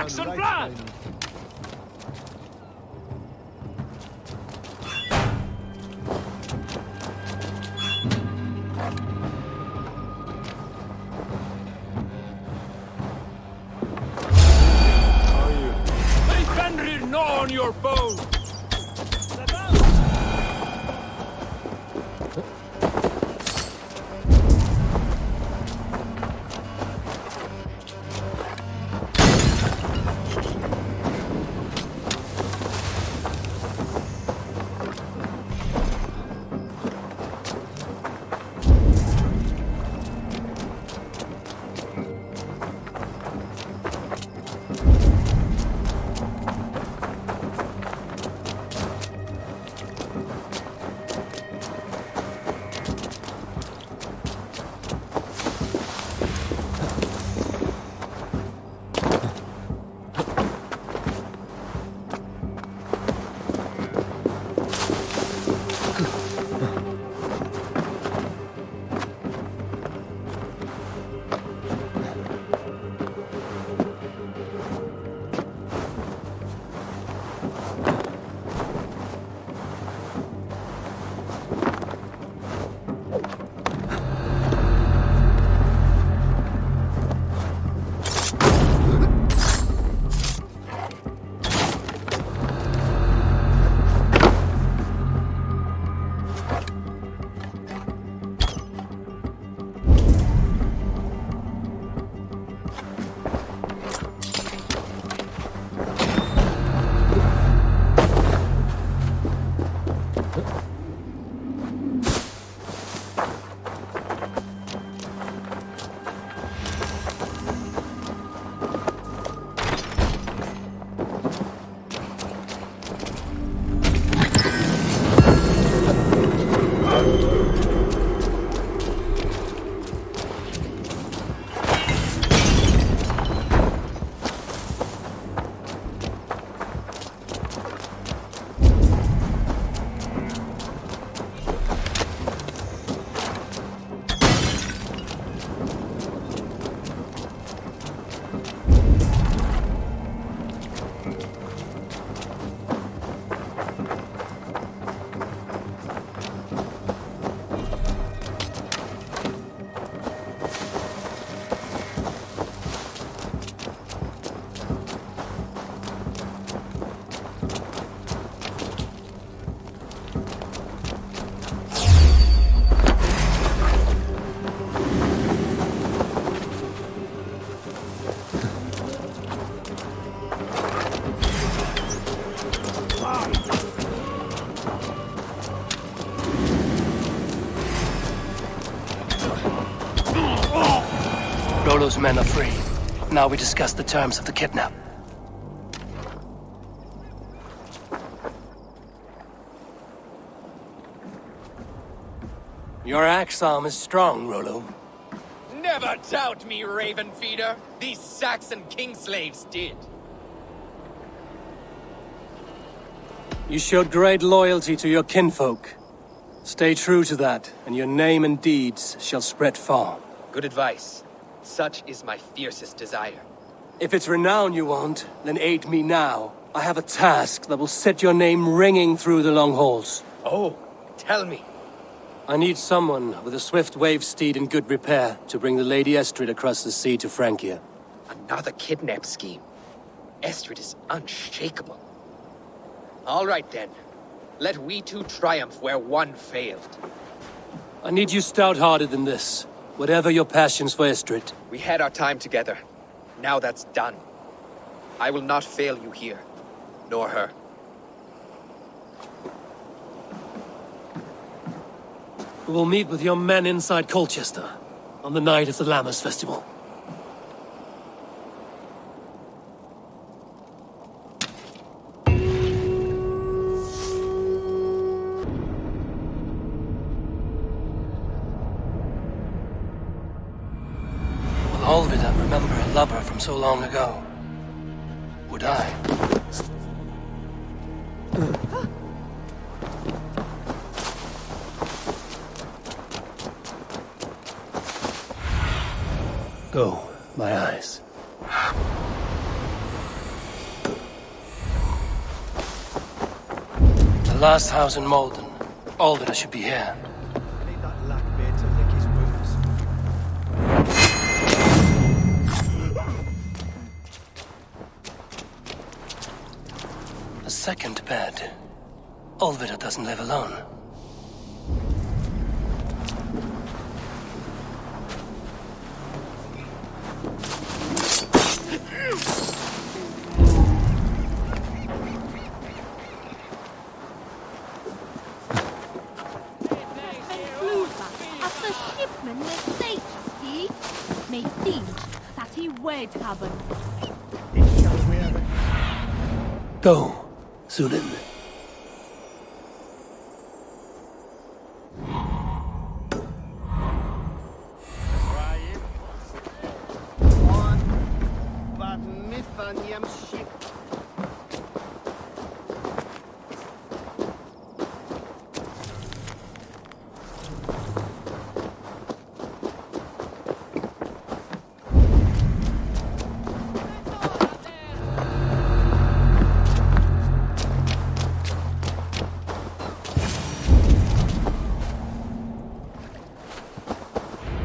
Speaker 8: Saxon blood! They Fenrir gnaw on your bones!
Speaker 1: Rollo's men are free. Now we discuss the terms of the kidnap. Your axe arm is strong, Rollo.
Speaker 14: Never doubt me, Raven Feeder. These Saxon king slaves did.
Speaker 1: You showed great loyalty to your kinfolk. Stay true to that, and your name and deeds shall spread far.
Speaker 14: Good advice. Such is my fiercest desire.
Speaker 1: If it's renown you want, then aid me now. I have a task that will set your name ringing through the long halls.
Speaker 14: Oh, tell me.
Speaker 1: I need someone with a swift wave steed in good repair to bring the Lady Estrid across the sea to Francia.
Speaker 14: Another kidnap scheme. Estrid is unshakable. All right then. Let we two triumph where one failed.
Speaker 1: I need you stout-hearted in this. Whatever your passions for Estrid.
Speaker 14: We had our time together. Now that's done. I will not fail you here. Nor her.
Speaker 1: We will meet with your men inside Colchester on the night of the Lammas Festival. Will Olvidar remember a lover from so long ago? Would I? Go, my eyes. last house in Malden. Alvida should be here.
Speaker 14: Need that lackbeard to lick his wounds.
Speaker 1: A second bed. Alvida doesn't live alone. Go, Sunan.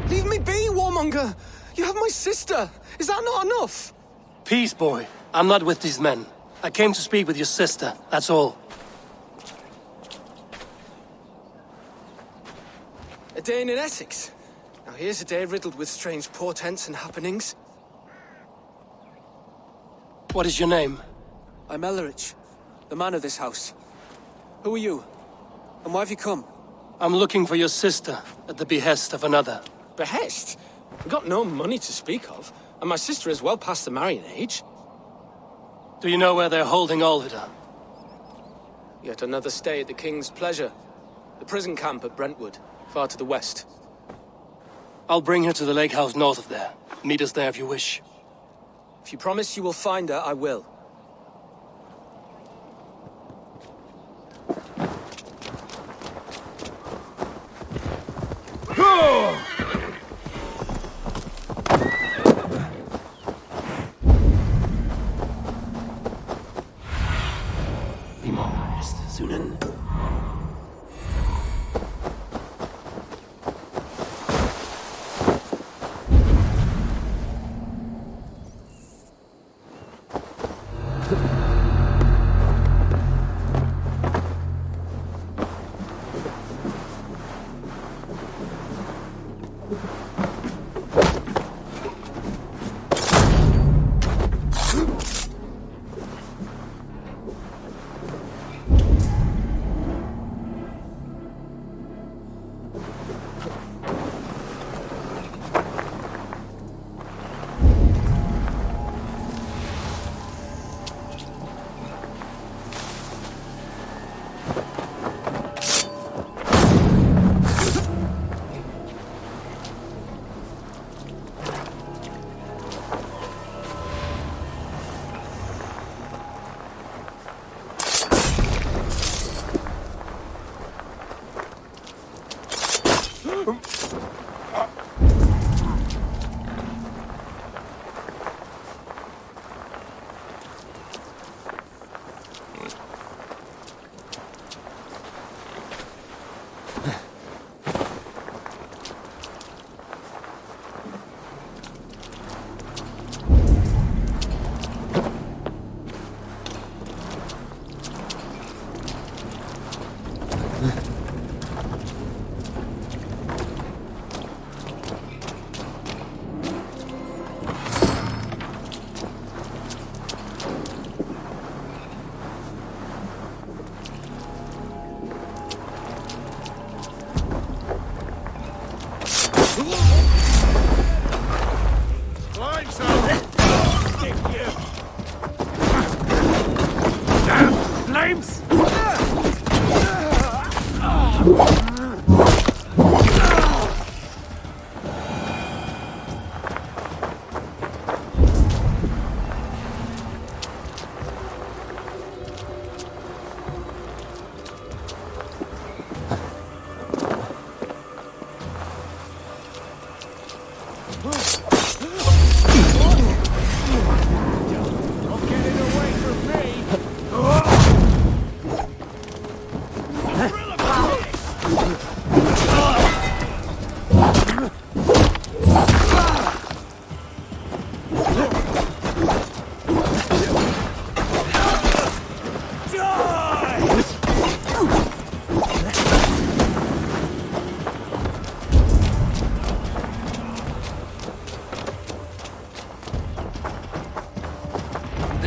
Speaker 20: Leave me be, warmonger! You have my sister! Is that not enough?
Speaker 1: Peace, boy. I'm not with these men. I came to speak with your sister, that's all.
Speaker 20: A day in Essex. Now here's a day riddled with strange portents and happenings.
Speaker 1: What is your name?
Speaker 20: I'm Ellerich, the man of this house. Who are you? And why have you come?
Speaker 1: I'm looking for your sister, at the behest of another.
Speaker 20: Behest? We've got no money to speak of, and my sister is well past the marrying age.
Speaker 1: Do you know where they're holding Alvida?
Speaker 20: Yet another stay at the King's pleasure. The prison camp at Brentwood, far to the west.
Speaker 1: I'll bring her to the lake house north of there. Meet us there if you wish.
Speaker 20: If you promise you will find her, I will.
Speaker 1: Be modest, Sunan.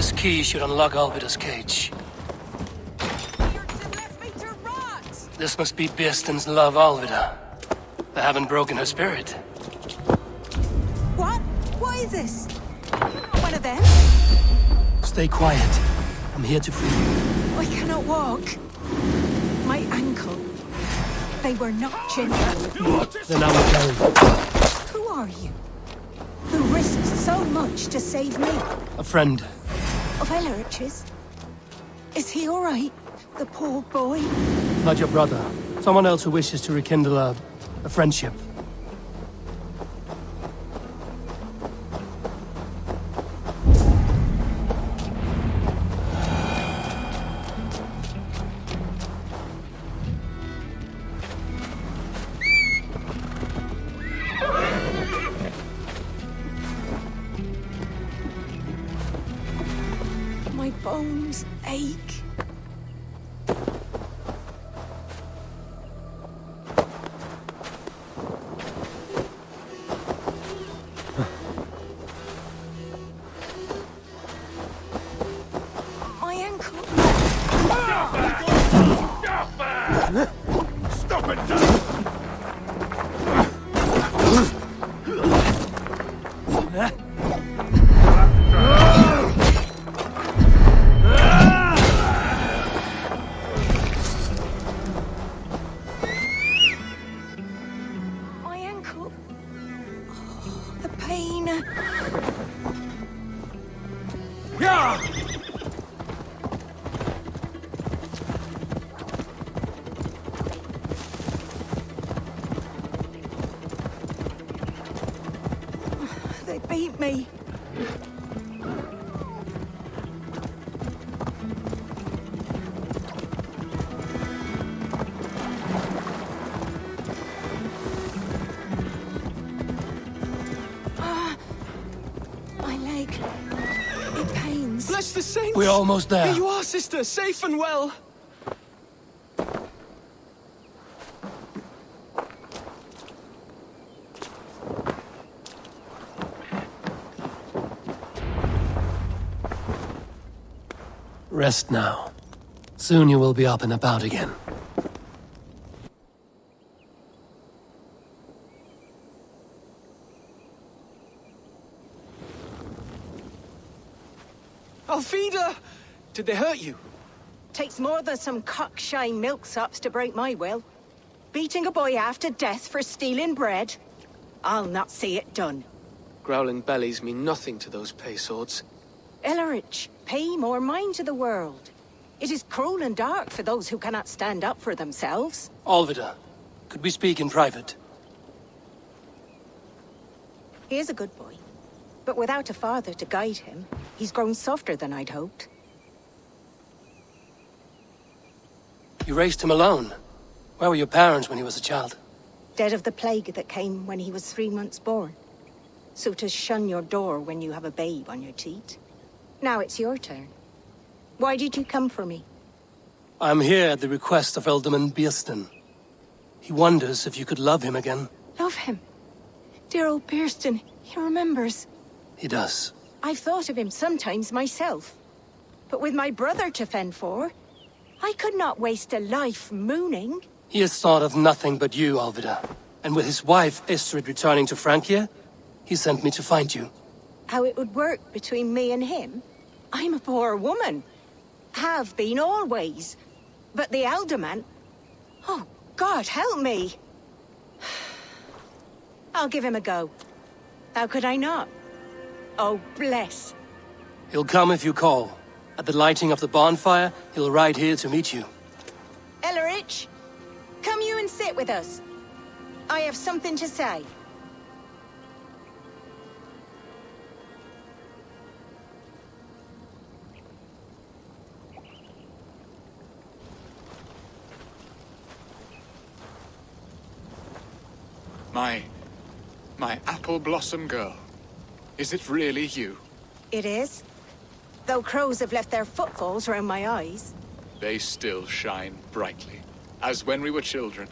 Speaker 1: This key should unlock Alvida's cage. This must be Bearsten's love, Alvida. They haven't broken her spirit.
Speaker 21: What? What is this? One of them?
Speaker 1: Stay quiet. I'm here to free you.
Speaker 21: I cannot walk. My ankle. They were not ginger.
Speaker 1: Then I will carry you.
Speaker 21: Who are you? Who risked so much to save me?
Speaker 1: A friend.
Speaker 21: Of Ellerich's? Is he all right? The poor boy?
Speaker 1: Not your brother. Someone else who wishes to rekindle a friendship.
Speaker 21: My bones ache. My ankle.
Speaker 8: Stop it!
Speaker 21: My ankle. Oh, the pain.
Speaker 8: Yeah!
Speaker 21: They beat me. My leg. It pains.
Speaker 20: Bless the saints!
Speaker 1: We're almost there.
Speaker 20: Here you are, sister, safe and well.
Speaker 1: Rest now. Soon you will be up and about again.
Speaker 20: Alfida! Did they hurt you?
Speaker 21: Takes more than some cockshy milksops to break my will. Beating a boy half to death for stealing bread? I'll not see it done.
Speaker 20: Growling bellies mean nothing to those pay swords.
Speaker 21: Ellerich, pay more mind to the world. It is cruel and dark for those who cannot stand up for themselves.
Speaker 1: Alvida, could we speak in private?
Speaker 21: He is a good boy. But without a father to guide him, he's grown softer than I'd hoped.
Speaker 1: You raised him alone. Where were your parents when he was a child?
Speaker 21: Dead of the plague that came when he was 3 months born. So to shun your door when you have a babe on your teat. Now it's your turn. Why did you come for me?
Speaker 1: I'm here at the request of Ealdorman Bearsten. He wonders if you could love him again.
Speaker 21: Love him. Dear old Bearsten, he remembers.
Speaker 1: He does.
Speaker 21: I've thought of him sometimes myself. But with my brother to fend for, I could not waste a life mooning.
Speaker 1: He has thought of nothing but you, Alvida. And with his wife, Estrid, returning to Francia, he sent me to find you.
Speaker 21: How it would work between me and him? I'm a poor woman. Have been always. But the Ealdorman... Oh, God, help me! I'll give him a go. How could I not? Oh, bless.
Speaker 1: He'll come if you call. At the lighting of the bonfire, he'll ride here to meet you.
Speaker 21: Ellerich, come you and sit with us. I have something to say.
Speaker 2: My apple blossom girl. Is it really you?
Speaker 21: It is. Though crows have left their footfalls around my eyes.
Speaker 2: They still shine brightly, as when we were children.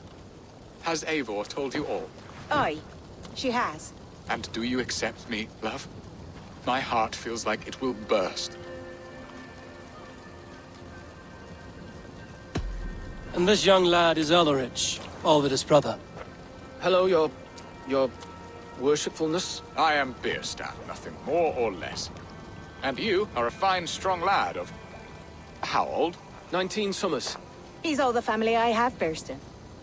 Speaker 2: Has Eivor told you all?
Speaker 21: Aye, she has.
Speaker 2: And do you accept me, love? My heart feels like it will burst.
Speaker 1: And this young lad is Ulrich, Olvid's brother.
Speaker 20: Hello, your worshipfulness.
Speaker 2: I am Bierstan, nothing more or less. And you are a fine, strong lad of... how old?
Speaker 20: 19 summers.
Speaker 21: He's all the family I have, Burston.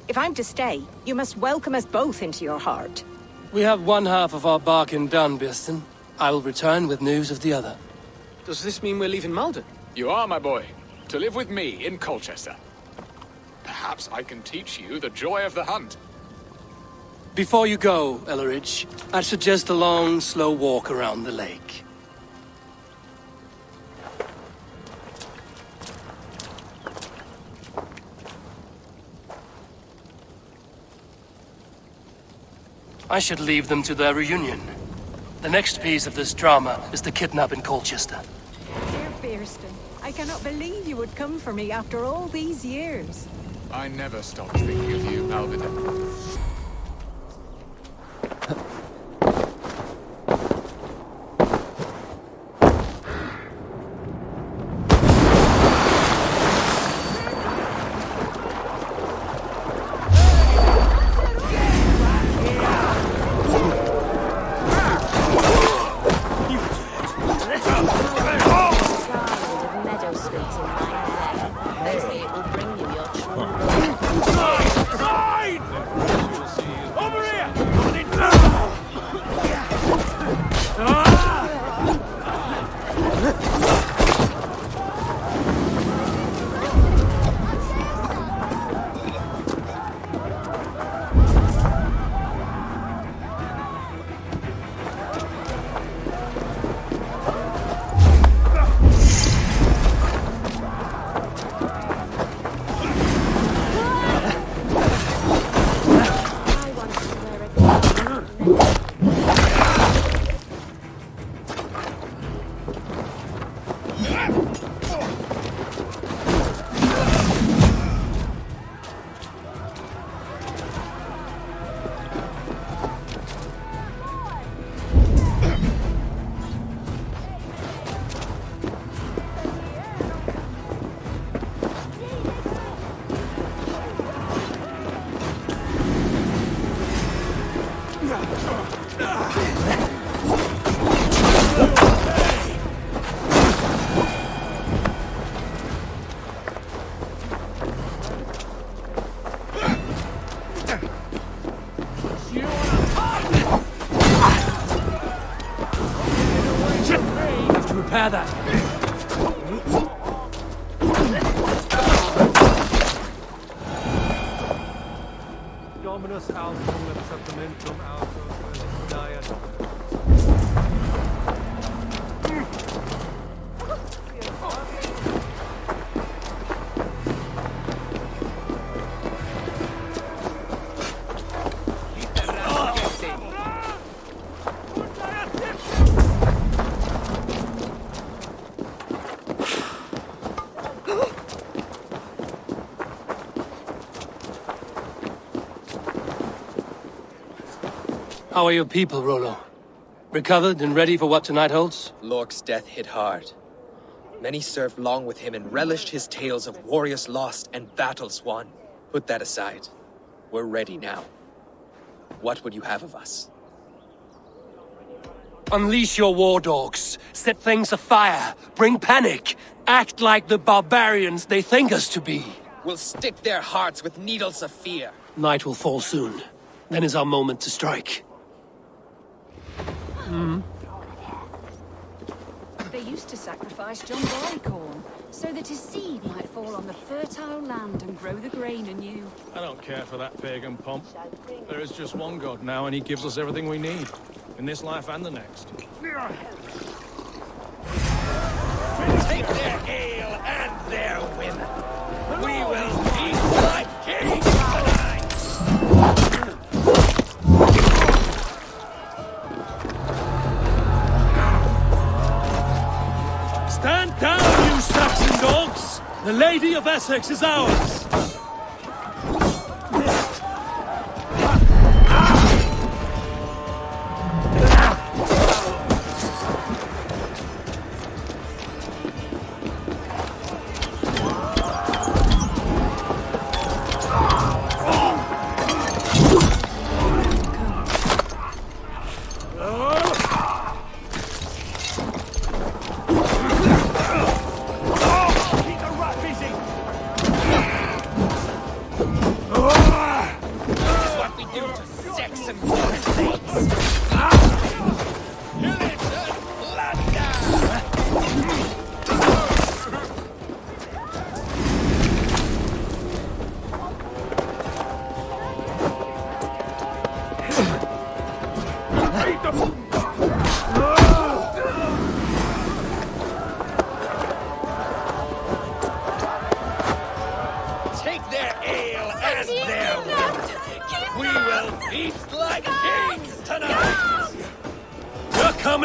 Speaker 21: If I'm to stay, you must welcome us both into your heart.
Speaker 1: We have one half of our bargain done, Birston. I will return with news of the other.
Speaker 20: Does this mean we're leaving Malden?
Speaker 2: You are, my boy, to live with me in Colchester. Perhaps I can teach you the joy of the hunt.
Speaker 1: Before you go, Elleridge, I'd suggest a long, slow walk around the lake. I should leave them to their reunion. The next piece of this drama is the kidnap in Colchester.
Speaker 21: Dear Burston, I cannot believe you would come for me after all these years.
Speaker 2: I never stopped thinking of you, Alvida.
Speaker 1: That.
Speaker 4: Dominus altum et supplementum altum diet.
Speaker 1: How are your people, Rollo? Recovered and ready for what tonight holds?
Speaker 6: Lork's death hit hard. Many served long with him and relished his tales of warriors lost and battles won. Put that aside. We're ready now. What would you have of us?
Speaker 1: Unleash your war dogs. Set things afire. Bring panic. Act like the barbarians they think us to be.
Speaker 6: We'll stick their hearts with needles of fear.
Speaker 1: Night will fall soon. Then is our moment to strike.
Speaker 22: They used to sacrifice John Barleycorn, so that his seed might fall on the fertile land and grow the grain anew.
Speaker 4: I don't care for that pagan pomp. There is just one God now, and he gives us everything we need, in this life and the next.
Speaker 8: Take their ale and their women. We will feast like kings tonight.
Speaker 3: Stand down, you Saxon dogs! The Lady of Essex is ours!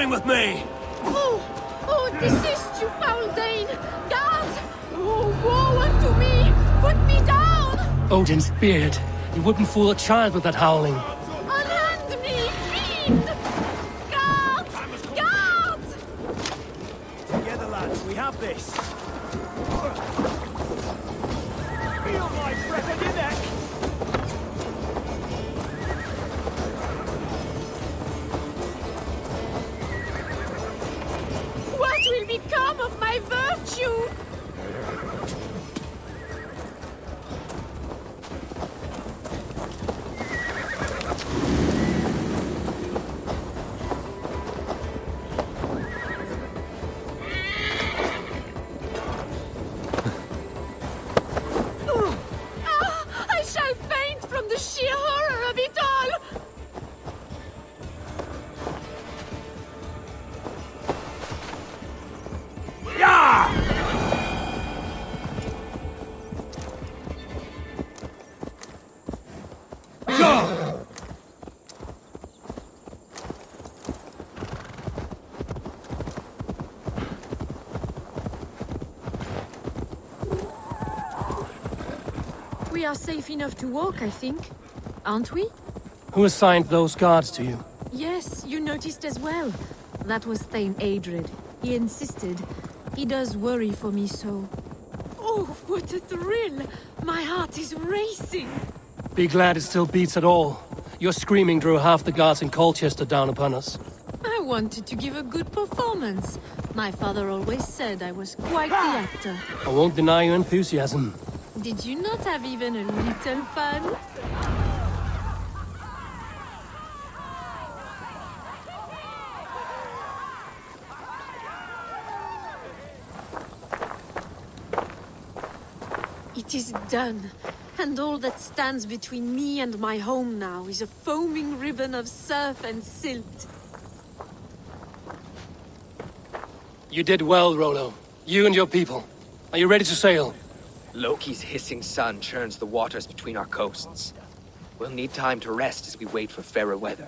Speaker 1: coming with me!
Speaker 9: Oh, desist, you foul Dane! Guards! Oh, woe unto me! Put me down!
Speaker 1: Odin's beard. You wouldn't fool a child with that howling.
Speaker 9: Unhand me, fiend! Guards! Guards!
Speaker 8: Together, lads, we have this. Feel my breath on your neck!
Speaker 9: What will become of my virtue? I shall faint from the sheer horror of it all! We are safe enough to walk, I think. Aren't we?
Speaker 1: Who assigned those guards to you?
Speaker 9: Yes, you noticed as well. That was Thane Adred. He insisted. He does worry for me so. Oh, what a thrill! My heart is racing!
Speaker 1: Be glad it still beats at all. Your screaming drew half the guards in Colchester down upon us.
Speaker 9: I wanted to give a good performance. My father always said I was quite the actor.
Speaker 1: I won't deny your enthusiasm.
Speaker 9: Did you not have even a little fun? It is done, and all that stands between me and my home now is a foaming ribbon of surf and silt.
Speaker 1: You did well, Rollo. You and your people. Are you ready to sail?
Speaker 6: Loki's hissing sun churns the waters between our coasts. We'll need time to rest as we wait for fairer weather.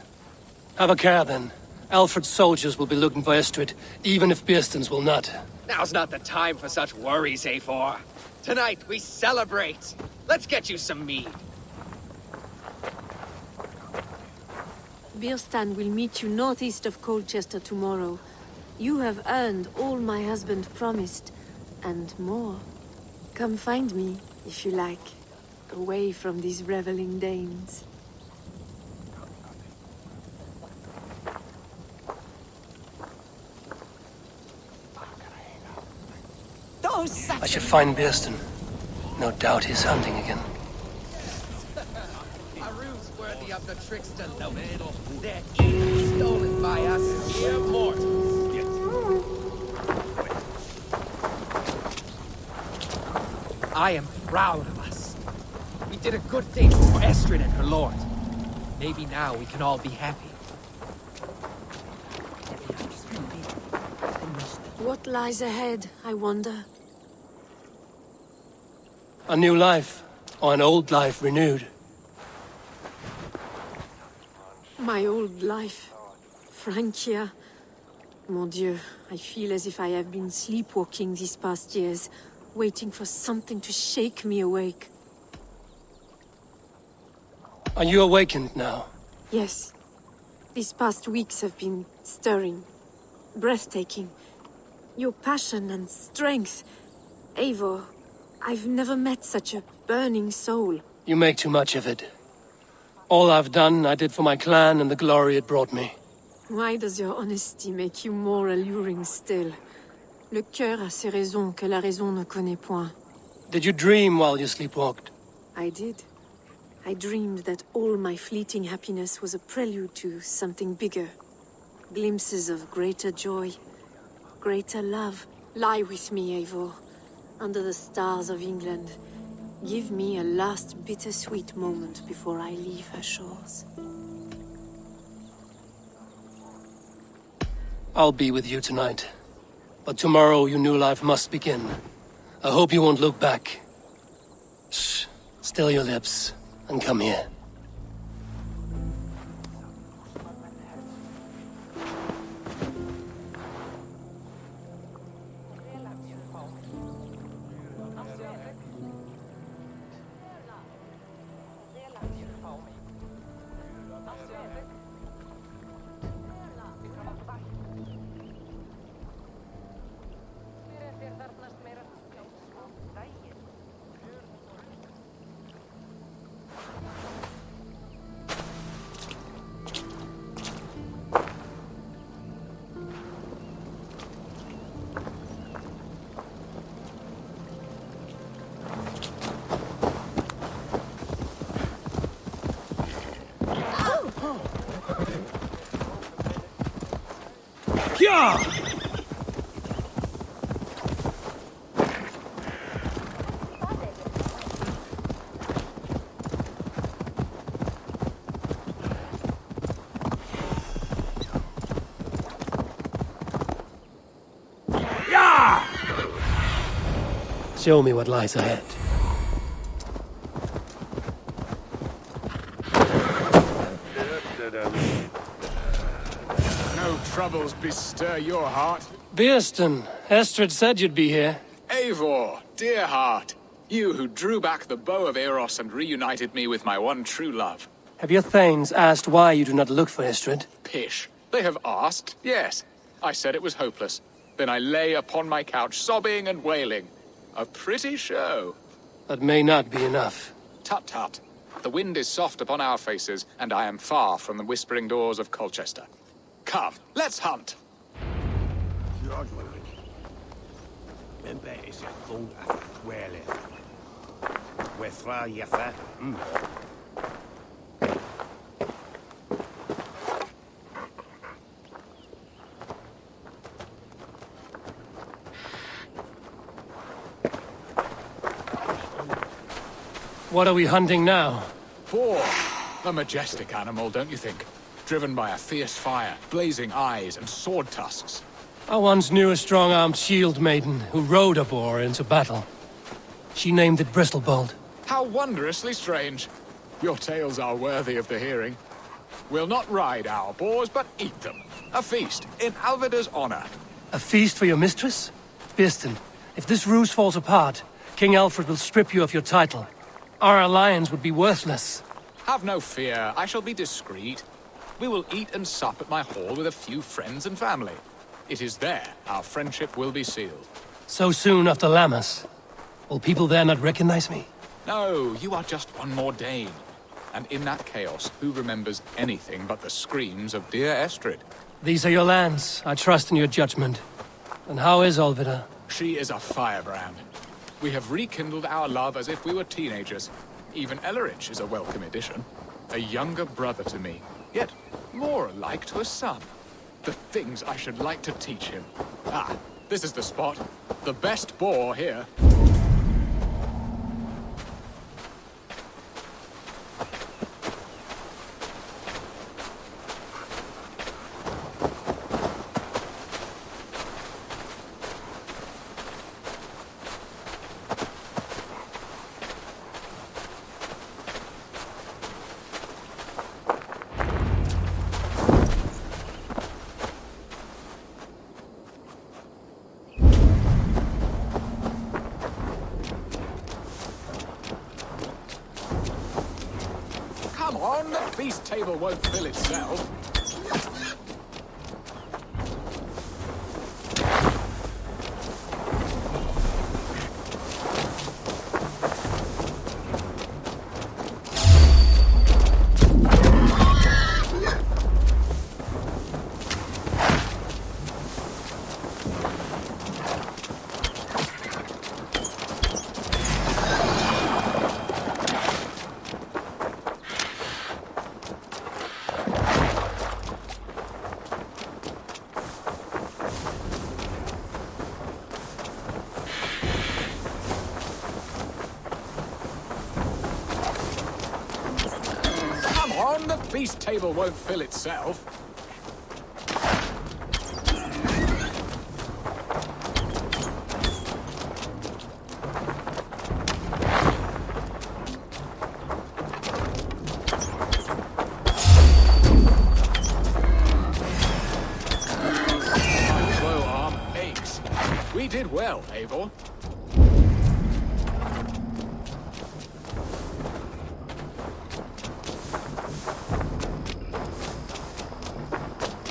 Speaker 1: Have a care, then. Alfred's soldiers will be looking for Estrid, even if Bearstons will not.
Speaker 6: Now's not the time for such worries, Eivor. Tonight, we celebrate. Let's get you some mead.
Speaker 9: Bearstan will meet you northeast of Colchester tomorrow. You have earned all my husband promised, and more. Come find me, if you like, away from these reveling Danes.
Speaker 1: I should find Bearstan. No doubt he's hunting again.
Speaker 14: A ruse worthy of the trickster Loki. They're easily stolen by us mere mortals. I am proud of us. We did a good thing for Estrid and her lord. Maybe now we can all be happy.
Speaker 9: What lies ahead, I wonder?
Speaker 1: A new life, or an old life renewed.
Speaker 9: My old life. Francia. Mon Dieu, I feel as if I have been sleepwalking these past years, waiting for something to shake me awake.
Speaker 1: Are you awakened now?
Speaker 9: Yes. These past weeks have been stirring. Breathtaking. Your passion and strength. Eivor, I've never met such a burning soul.
Speaker 1: You make too much of it. All I've done, I did for my clan and the glory it brought me.
Speaker 9: Why does your honesty make you more alluring still? Le cœur a ses raisons que la raison ne connaît point.
Speaker 1: Did you dream while you sleepwalked?
Speaker 9: I did. I dreamed that all my fleeting happiness was a prelude to something bigger. Glimpses of greater joy, greater love. Lie with me, Eivor, under the stars of England. Give me a last bittersweet moment before I leave her shores.
Speaker 1: I'll be with you tonight. But tomorrow your new life must begin. I hope you won't look back. Shh. Still your lips, and come here. Show me what lies ahead.
Speaker 2: No troubles bestir your heart.
Speaker 1: Birsten, Estrid said you'd be here.
Speaker 2: Eivor, dear heart, you who drew back the bow of Eros and reunited me with my one true love.
Speaker 1: Have your thanes asked why you do not look for Estrid?
Speaker 2: Pish. They have asked, yes. I said it was hopeless. Then I lay upon my couch, sobbing and wailing. A pretty show.
Speaker 1: That may not be enough.
Speaker 2: Tut tut. The wind is soft upon our faces, and I am far from the whispering doors of Colchester. Come, let's hunt.
Speaker 1: What are we hunting now?
Speaker 2: Boar. A majestic animal, don't you think? Driven by a fierce fire, blazing eyes, and sword tusks.
Speaker 1: I once knew a strong-armed shield maiden who rode a boar into battle. She named it Bristlebolt.
Speaker 2: How wondrously strange. Your tales are worthy of the hearing. We'll not ride our boars, but eat them. A feast, in Alvida's honor.
Speaker 1: A feast for your mistress? Birsten, if this ruse falls apart, King Alfred will strip you of your title. Our alliance would be worthless.
Speaker 2: Have no fear, I shall be discreet. We will eat and sup at my hall with a few friends and family. It is there our friendship will be sealed.
Speaker 1: So soon after Lammas? Will people there not recognize me?
Speaker 2: No, you are just one more Dane. And in that chaos, who remembers anything but the screams of dear Estrid?
Speaker 1: These are your lands. I trust in your judgment. And how is Alvida?
Speaker 2: She is a firebrand. We have rekindled our love as if we were teenagers. Even Ellerich is a welcome addition. A younger brother to me, yet more alike to a son. The things I should like to teach him. Ah, this is the spot. The best boar here. The feast table won't fill itself. The feast table won't fill itself. My low arm aches. We did well, Eivor.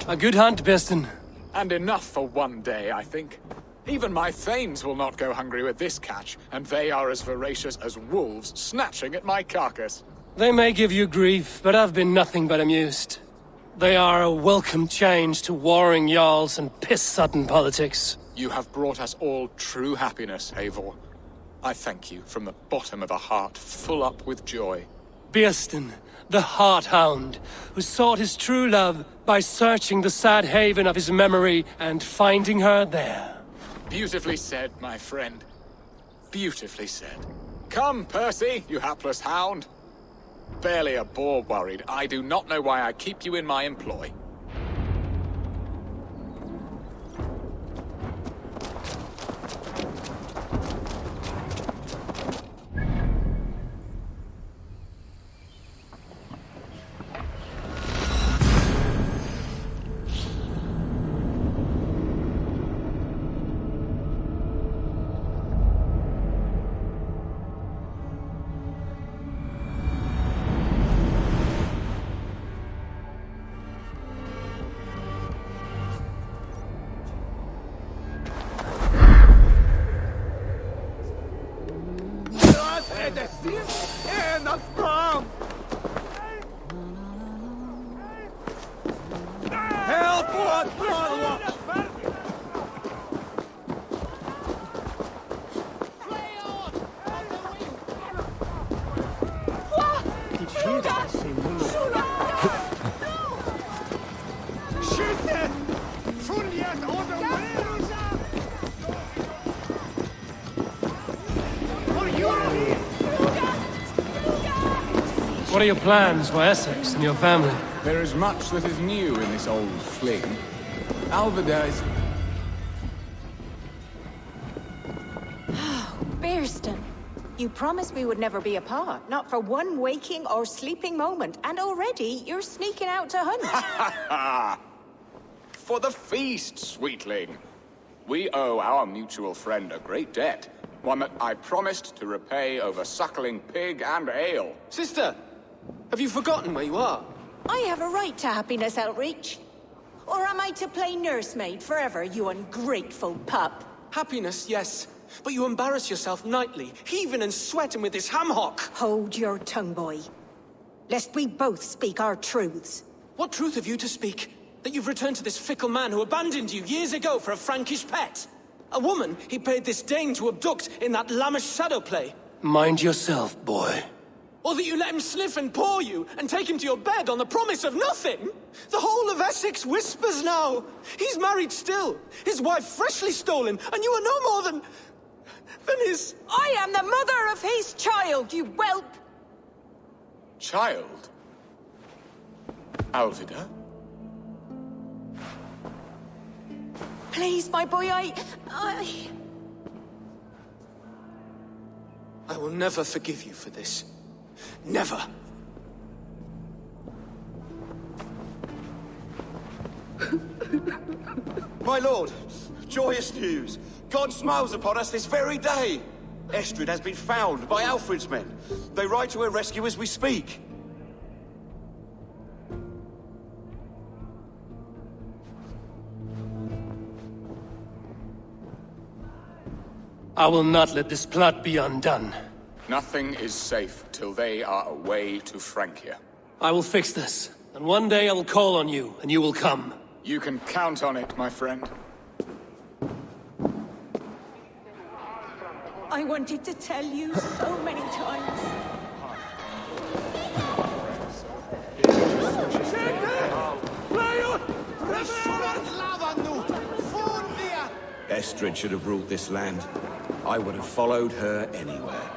Speaker 1: A good hunt, Birsten.
Speaker 2: And enough for one day, I think. Even my thanes will not go hungry with this catch, and they are as voracious as wolves snatching at my carcass.
Speaker 1: They may give you grief, but I've been nothing but amused. They are a welcome change to warring jarls and piss-sudden politics.
Speaker 2: You have brought us all true happiness, Eivor. I thank you from the bottom of a heart full up with joy.
Speaker 1: Birsten, the Heart Hound, who sought his true love by searching the sad haven of his memory and finding her there.
Speaker 2: Beautifully said, my friend. Beautifully said. Come, Percy, you hapless hound. Barely a boar worried. I do not know why I keep you in my employ.
Speaker 1: What are your plans for Essex and your family?
Speaker 2: There is much that is new in this old fling. Alvida is...
Speaker 21: Birsten, you promised we would never be apart, not for one waking or sleeping moment, and already you're sneaking out to hunt.
Speaker 2: For the feast, sweetling. We owe our mutual friend a great debt. One that I promised to repay over suckling pig and ale.
Speaker 20: Sister! Have you forgotten where you are?
Speaker 21: I have a right to happiness, Outreach. Or am I to play nursemaid forever, you ungrateful pup?
Speaker 20: Happiness, yes. But you embarrass yourself nightly, heaving and sweating with this ham-hock.
Speaker 21: Hold your tongue, boy. Lest we both speak our truths.
Speaker 20: What truth have you to speak? That you've returned to this fickle man who abandoned you years ago for a Frankish pet? A woman he paid this Dane to abduct in that lammish shadow play?
Speaker 1: Mind yourself, boy.
Speaker 20: Or that you let him sniff and paw you, and take him to your bed on the promise of nothing? The whole of Essex whispers now. He's married still, his wife freshly stolen, and you are no more than his...
Speaker 21: I am the mother of his child, you whelp!
Speaker 2: Child? Alvida?
Speaker 21: Please, my boy, I
Speaker 20: will never forgive you for this. Never!
Speaker 11: My lord, joyous news. God smiles upon us this very day. Estrid has been found by Alfred's men. They ride to her rescue as we speak.
Speaker 1: I will not let this plot be undone.
Speaker 2: Nothing is safe till they are away to Francia.
Speaker 1: I will fix this, and one day I will call on you, and you will come.
Speaker 2: You can count on it, my friend.
Speaker 21: I wanted to tell you so many times.
Speaker 11: Estrid should have ruled this land. I would have followed her anywhere.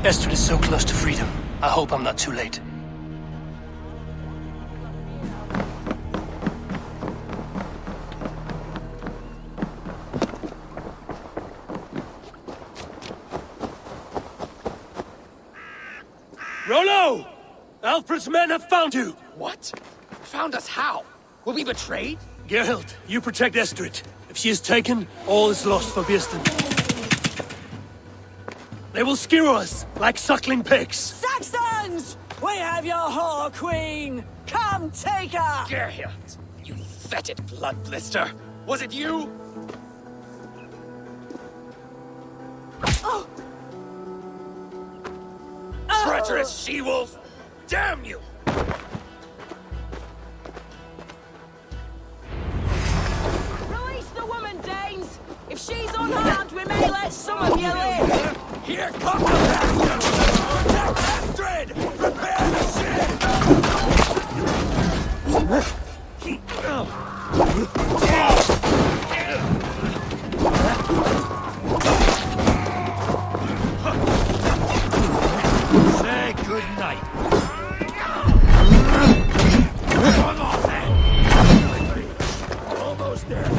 Speaker 1: Estrid is so close to freedom. I hope I'm not too late. Rollo! Alfred's men have found you!
Speaker 16: What? Found us how? Were we betrayed?
Speaker 1: Gerhild, you protect Estrid. If she is taken, all is lost for Birsten. They will skewer us like suckling pigs.
Speaker 13: Saxons! We have your whore queen! Come take her!
Speaker 16: Gerhild, you fetid blood blister! Was it you?
Speaker 8: treacherous she-wolf! Damn you!
Speaker 7: Release the woman, Danes! If she's unharmed, we may let some of you live!
Speaker 8: Here comes the bastard! Protect Astrid! Prepare the
Speaker 3: Say good night.
Speaker 8: Come on, then!
Speaker 3: Almost there.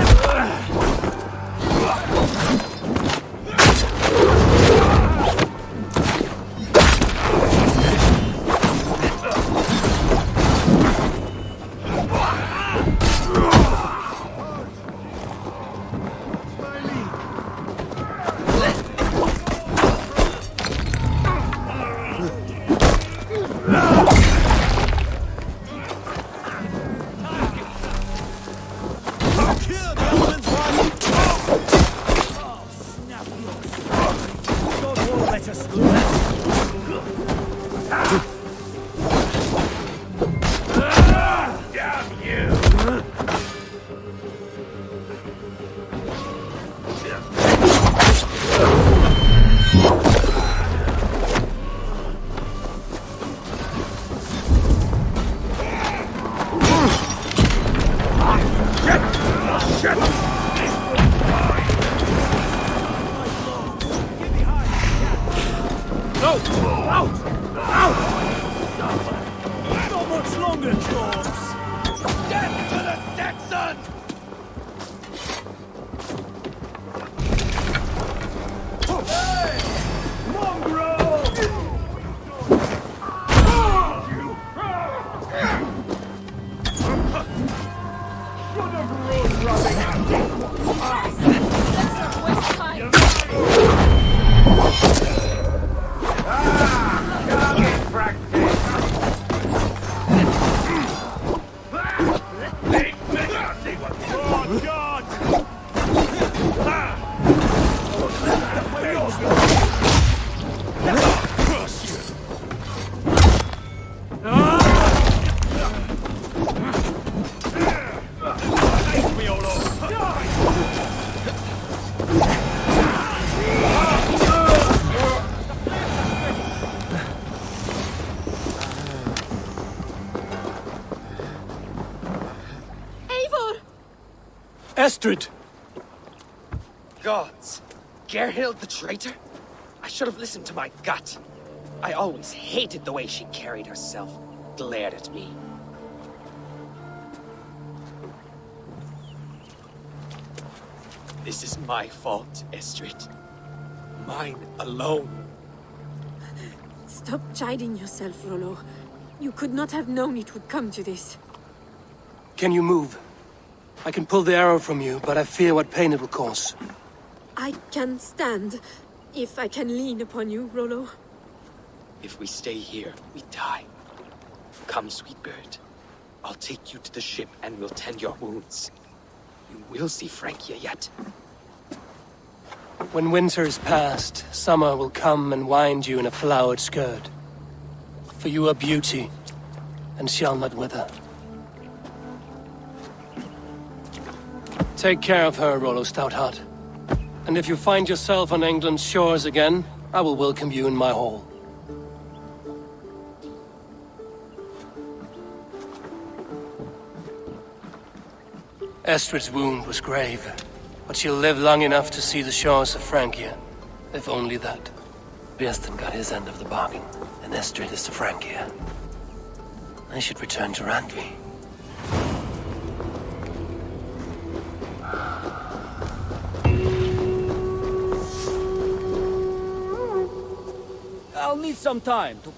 Speaker 1: Astrid!
Speaker 16: Gods! Gerhild the traitor? I should have listened to my gut. I always hated the way she carried herself, glared at me. This is my fault, Estrid. Mine alone.
Speaker 9: Stop chiding yourself, Rollo. You could not have known it would come to this.
Speaker 1: Can you move? I can pull the arrow from you, but I fear what pain it will cause.
Speaker 9: I can stand, if I can lean upon you, Rollo.
Speaker 16: If we stay here, we die. Come, sweet bird. I'll take you to the ship and we'll tend your wounds. You will see Francia yet.
Speaker 1: When winter is past, summer will come and wind you in a flowered skirt. For you are beauty, and shall not wither. Take care of her, Rollo Stoutheart. And if you find yourself on England's shores again, I will welcome you in my hall. Estrid's wound was grave, but she'll live long enough to see the shores of Francia, if only that.
Speaker 17: Björsten got his end of the bargain, and Estrid is to Francia. I should return to Randvi.
Speaker 12: I'll need some time to...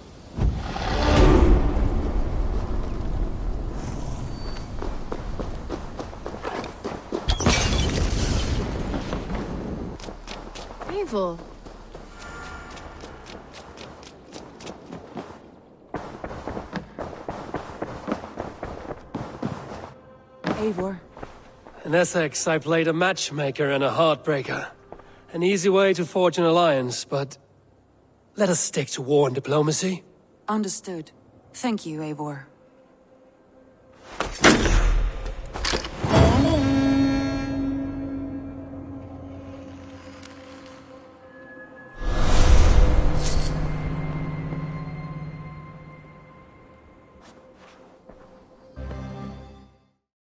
Speaker 9: Eivor.
Speaker 15: Eivor.
Speaker 1: In Essex, I played a matchmaker and a heartbreaker. An easy way to forge an alliance, but... let us stick to war and diplomacy.
Speaker 15: Understood. Thank you, Eivor.